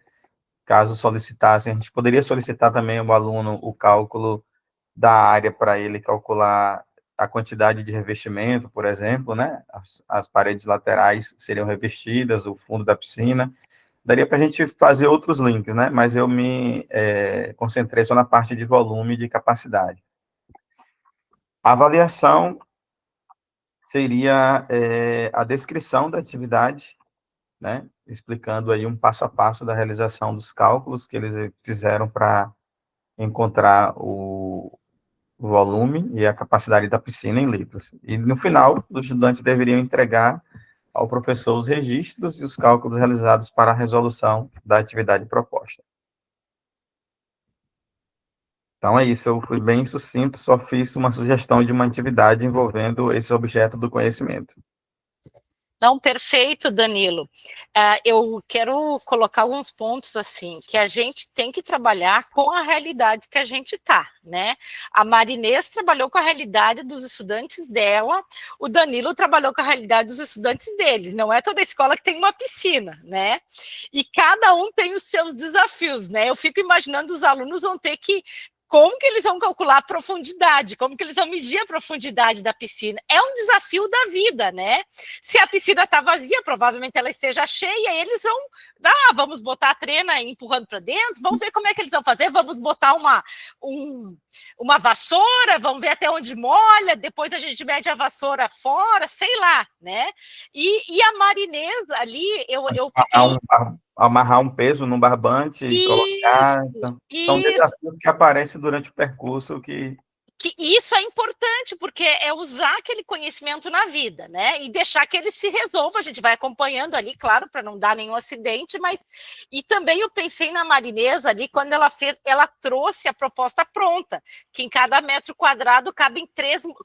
F: caso solicitassem. A gente poderia solicitar também ao aluno o cálculo da área para ele calcular a quantidade de revestimento, por exemplo, né? As paredes laterais seriam revestidas, o fundo da piscina. Daria para a gente fazer outros links, né? Mas eu me concentrei só na parte de volume e de capacidade. A avaliação seria a descrição da atividade, né? Explicando aí um passo a passo da realização dos cálculos que eles fizeram para encontrar o volume e a capacidade da piscina em litros. E, no final, os estudantes deveriam entregar ao professor os registros e os cálculos realizados para a resolução da atividade proposta. Então, é isso. Eu fui bem sucinto, só fiz uma sugestão de uma atividade envolvendo esse objeto do conhecimento.
A: Não, perfeito, Danilo. Eu quero colocar alguns pontos assim, que a gente tem que trabalhar com a realidade que a gente está, né? A Marinês trabalhou com a realidade dos estudantes dela, o Danilo trabalhou com a realidade dos estudantes dele. Não é toda escola que tem uma piscina, né? E cada um tem os seus desafios, né? Eu fico imaginando os alunos vão ter que como que eles vão calcular a profundidade, como que eles vão medir a profundidade da piscina. É um desafio da vida, né? Se a piscina está vazia, provavelmente ela esteja cheia, e eles vão, vamos botar a trena empurrando para dentro, vamos ver como é que eles vão fazer, vamos botar uma vassoura, vamos ver até onde molha, depois a gente mede a vassoura fora, sei lá, né? E a Marinês ali, eu fiquei...
F: Amarrar um peso num barbante e colocar. Então, são desafios que aparecem durante o percurso que
A: isso é importante, porque é usar aquele conhecimento na vida, né? E deixar que ele se resolva. A gente vai acompanhando ali, claro, para não dar nenhum acidente, mas. E também eu pensei na Marinês ali, quando ela trouxe a proposta pronta, que em cada metro quadrado cabem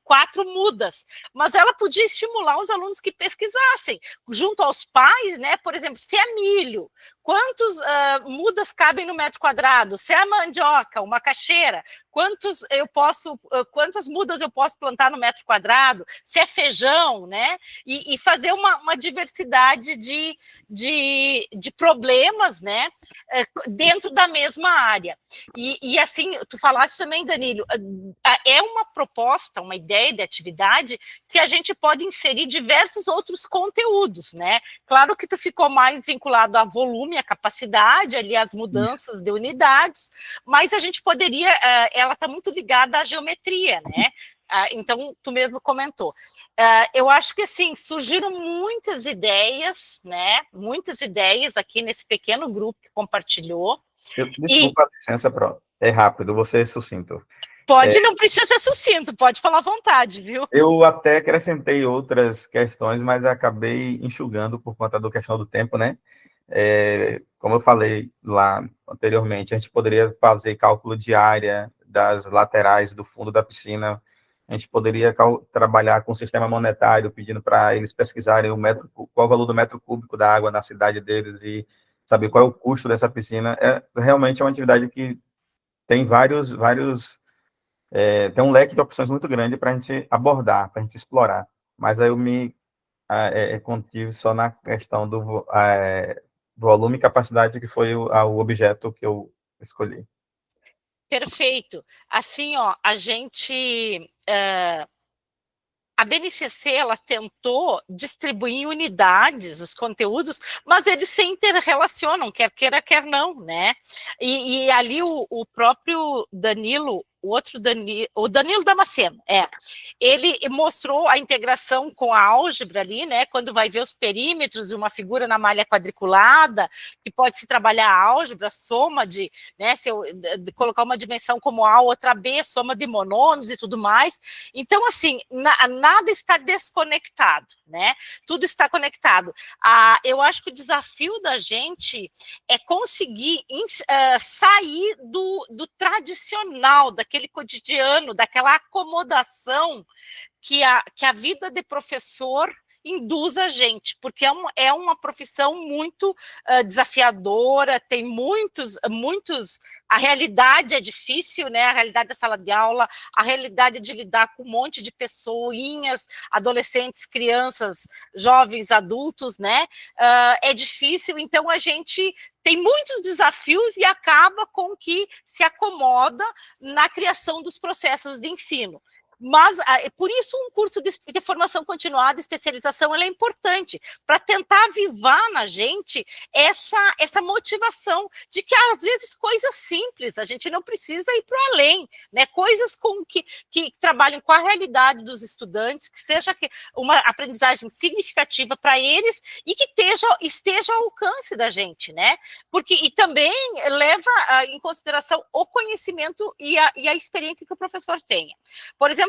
A: 4 mudas. Mas ela podia estimular os alunos que pesquisassem, junto aos pais, né? Por exemplo, se é milho, quantas mudas cabem no metro quadrado? Se é mandioca, uma macaxeira, quantas mudas eu posso plantar no metro quadrado? Se é feijão, né? E fazer uma diversidade de problemas, né? Dentro da mesma área. E assim, tu falaste também, Danilo, é uma proposta, uma ideia de atividade que a gente pode inserir diversos outros conteúdos, né? Claro que tu ficou mais vinculado a volume, a capacidade, ali as mudanças de unidades, mas a gente poderia, ela está muito ligada à geometria, né? Então, tu mesmo comentou. Eu acho que, assim, surgiram muitas ideias, né? Muitas ideias aqui nesse pequeno grupo que compartilhou.
F: Desculpa a licença, é rápido, vou ser sucinto.
A: Não precisa ser sucinto, pode falar à vontade, viu?
F: Eu até acrescentei outras questões, mas acabei enxugando por conta da questão do tempo, né? Como eu falei lá anteriormente, a gente poderia fazer cálculo de área das laterais do fundo da piscina, a gente poderia trabalhar com o sistema monetário, pedindo para eles pesquisarem qual é o valor do metro cúbico da água na cidade deles e saber qual é o custo dessa piscina. Realmente é uma atividade que tem tem um leque de opções muito grande para a gente abordar, para a gente explorar. Mas aí eu me contive só na questão do volume e capacidade, que foi o objeto que eu escolhi.
A: Perfeito. Assim, ó, a gente... a BNCC, ela tentou distribuir em unidades os conteúdos, mas eles se interrelacionam, quer queira, quer não, né? E ali o próprio Danilo, o Danilo Damasceno, ele mostrou a integração com a álgebra ali, né, quando vai ver os perímetros de uma figura na malha quadriculada, que pode se trabalhar a álgebra, soma de, né, se eu colocar uma dimensão como A, outra B, soma de monômios e tudo mais. Então, assim, nada está desconectado, né, tudo está conectado. Eu acho que o desafio da gente é conseguir sair do tradicional, daquele cotidiano, daquela acomodação que a vida de professor induz a gente, porque é uma profissão muito desafiadora, tem muitos, a realidade é difícil, né? A realidade da sala de aula, a realidade de lidar com um monte de pessoinhas, adolescentes, crianças, jovens, adultos, né? É difícil, então a gente tem muitos desafios e acaba com que se acomoda na criação dos processos de ensino. Mas, por isso, um curso de formação continuada, especialização, ela é importante, para tentar avivar na gente essa motivação de que, às vezes, coisas simples, a gente não precisa ir para além, né? Coisas que trabalhem com a realidade dos estudantes, que seja uma aprendizagem significativa para eles e que esteja ao alcance da gente, né? E também leva em consideração o conhecimento e a experiência que o professor tenha. Por exemplo,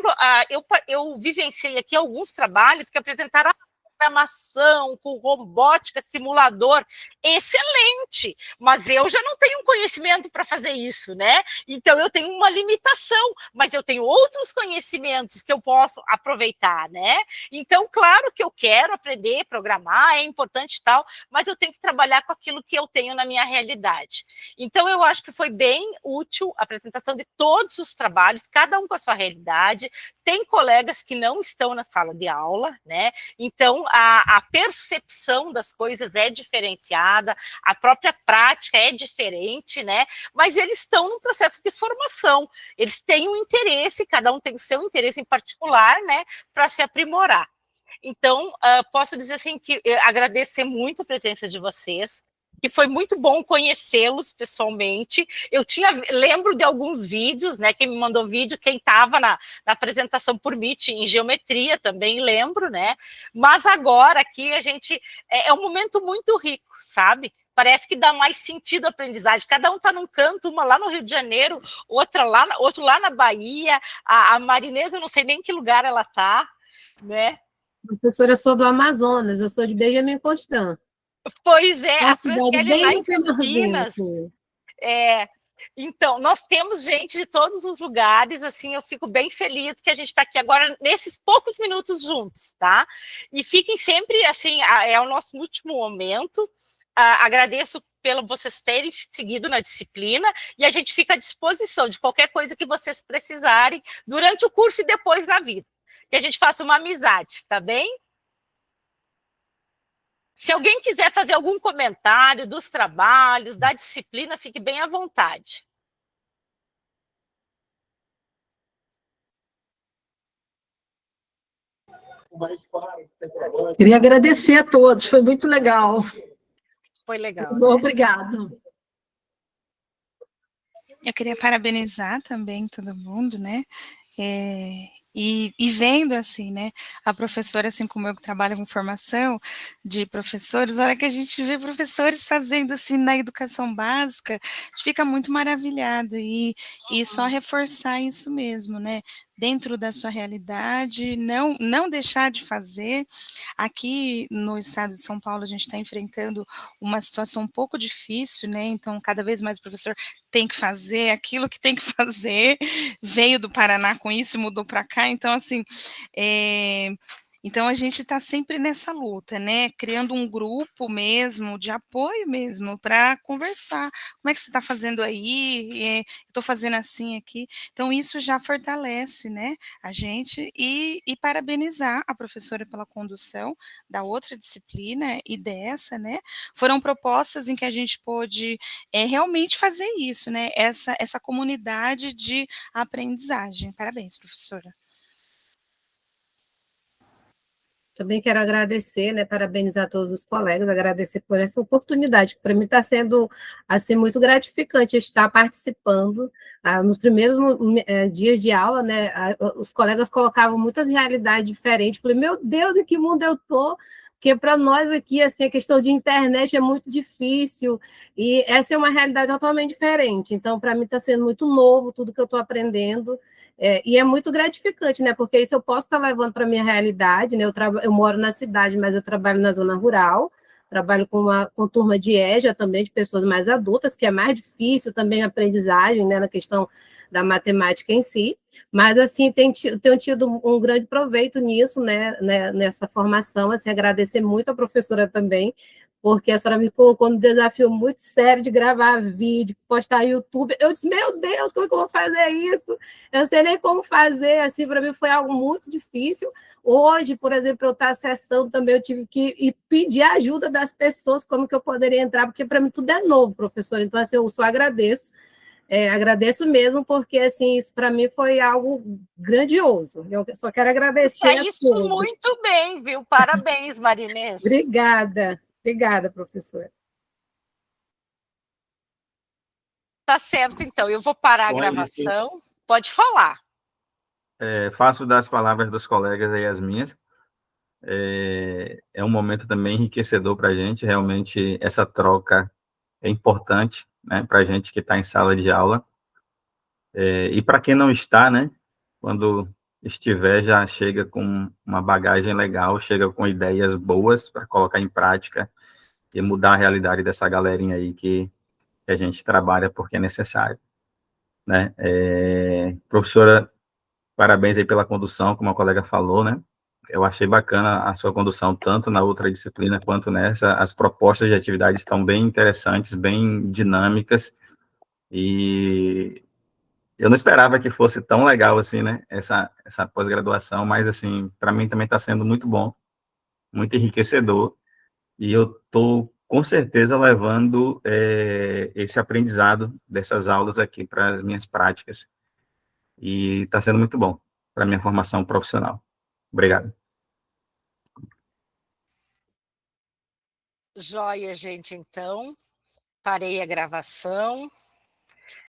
A: eu vivenciei aqui alguns trabalhos que apresentaram programação, com robótica, simulador, excelente, mas eu já não tenho um conhecimento para fazer isso, né? Então, eu tenho uma limitação, mas eu tenho outros conhecimentos que eu posso aproveitar, né? Então, claro que eu quero aprender a programar, é importante e tal, mas eu tenho que trabalhar com aquilo que eu tenho na minha realidade. Então, eu acho que foi bem útil a apresentação de todos os trabalhos, cada um com a sua realidade. Tem colegas que não estão na sala de aula, né? Então, a percepção das coisas é diferenciada, a própria prática é diferente, né? Mas eles estão num processo de formação, eles têm um interesse, cada um tem o seu interesse em particular, né, para se aprimorar. Então, posso dizer assim que agradecer muito a presença de vocês, que foi muito bom conhecê-los pessoalmente. Lembro de alguns vídeos, né? Quem me mandou vídeo, quem estava na apresentação por Meet em geometria também lembro, né? Mas agora aqui a gente é um momento muito rico, sabe? Parece que dá mais sentido a aprendizagem. Cada um está num canto, uma lá no Rio de Janeiro, outro lá na Bahia. A Marinesa, eu não sei nem em que lugar ela está, né?
H: Professora, eu sou do Amazonas, eu sou de Benjamin Constant.
A: Pois é,
H: a
A: Franciele lá em
H: Campinas.
A: Então, nós temos gente de todos os lugares, assim, eu fico bem feliz que a gente está aqui agora, nesses poucos minutos juntos, tá? E fiquem sempre, assim, é o nosso último momento, agradeço pelo vocês terem seguido na disciplina, e a gente fica à disposição de qualquer coisa que vocês precisarem durante o curso e depois na vida, que a gente faça uma amizade, tá bem? Se alguém quiser fazer algum comentário dos trabalhos, da disciplina, fique bem à vontade.
B: Queria agradecer a todos, foi muito legal.
A: Foi legal.
B: Obrigada.
E: Eu queria parabenizar também todo mundo, né? E vendo, assim, né, a professora, assim como eu que trabalho com formação de professores, a hora que a gente vê professores fazendo, assim, na educação básica, a gente fica muito maravilhado, e só reforçar isso mesmo, né, dentro da sua realidade, não deixar de fazer. Aqui no estado de São Paulo, a gente está enfrentando uma situação um pouco difícil, né, então cada vez mais o professor tem que fazer aquilo que tem que fazer, veio do Paraná com isso e mudou para cá, então assim, então a gente está sempre nessa luta, né, criando um grupo mesmo, de apoio mesmo, para conversar, como é que você está fazendo aí, estou fazendo assim aqui, então isso já fortalece, né, a gente, e parabenizar a professora pela condução da outra disciplina e dessa, né, foram propostas em que a gente pôde realmente fazer isso, né, essa comunidade de aprendizagem. Parabéns, professora.
H: Também quero agradecer, né, parabenizar todos os colegas, agradecer por essa oportunidade, que para mim está sendo, assim, muito gratificante estar participando. Nos primeiros dias de aula, né, os colegas colocavam muitas realidades diferentes, falei, meu Deus, em que mundo eu estou? Porque para nós aqui, assim, a questão de internet é muito difícil, e essa é uma realidade totalmente diferente, então, para mim está sendo muito novo tudo que eu estou aprendendo, e é muito gratificante, né? Porque isso eu posso estar levando para a minha realidade, né? Eu moro na cidade, mas eu trabalho na zona rural, trabalho com turma de EJA também, de pessoas mais adultas, que é mais difícil também a aprendizagem, né, na questão da matemática em si, mas, assim, tenho tido um grande proveito nisso, né, nessa formação, assim, agradecer muito a professora também, porque a senhora me colocou num desafio muito sério de gravar vídeo, postar no YouTube. Eu disse, meu Deus, como é que eu vou fazer isso? Eu não sei nem como fazer, assim, para mim foi algo muito difícil. Hoje, por exemplo, eu estar acessando também, eu tive que ir pedir a ajuda das pessoas, como que eu poderia entrar, porque para mim tudo é novo, professor. Então, assim, eu só agradeço. Agradeço mesmo, porque, assim, isso para mim foi algo grandioso. Eu só quero agradecer
A: É
H: a
A: isso
H: todos.
A: muito bem, viu? Parabéns, Marinês.
H: Obrigada, professora.
A: Tá certo, então. Eu vou parar a
F: Bom,
A: gravação. Pode falar.
F: Faço das palavras dos colegas aí as minhas. É um momento também enriquecedor para a gente, realmente essa troca é importante, né, para a gente que está em sala de aula. E para quem não está, né, quando estiver, já chega com uma bagagem legal, chega com ideias boas para colocar em prática e mudar a realidade dessa galerinha aí que a gente trabalha porque é necessário, né. Professora, parabéns aí pela condução, como a colega falou, né? Eu achei bacana a sua condução, tanto na outra disciplina quanto nessa. As propostas de atividade estão bem interessantes, bem dinâmicas, e eu não esperava que fosse tão legal assim, né? Essa pós-graduação, mas, assim, para mim também está sendo muito bom, muito enriquecedor, e eu estou, com certeza, levando esse aprendizado dessas aulas aqui para as minhas práticas, e está sendo muito bom para a minha formação profissional. Obrigado.
A: Joia, gente, então. Parei a gravação.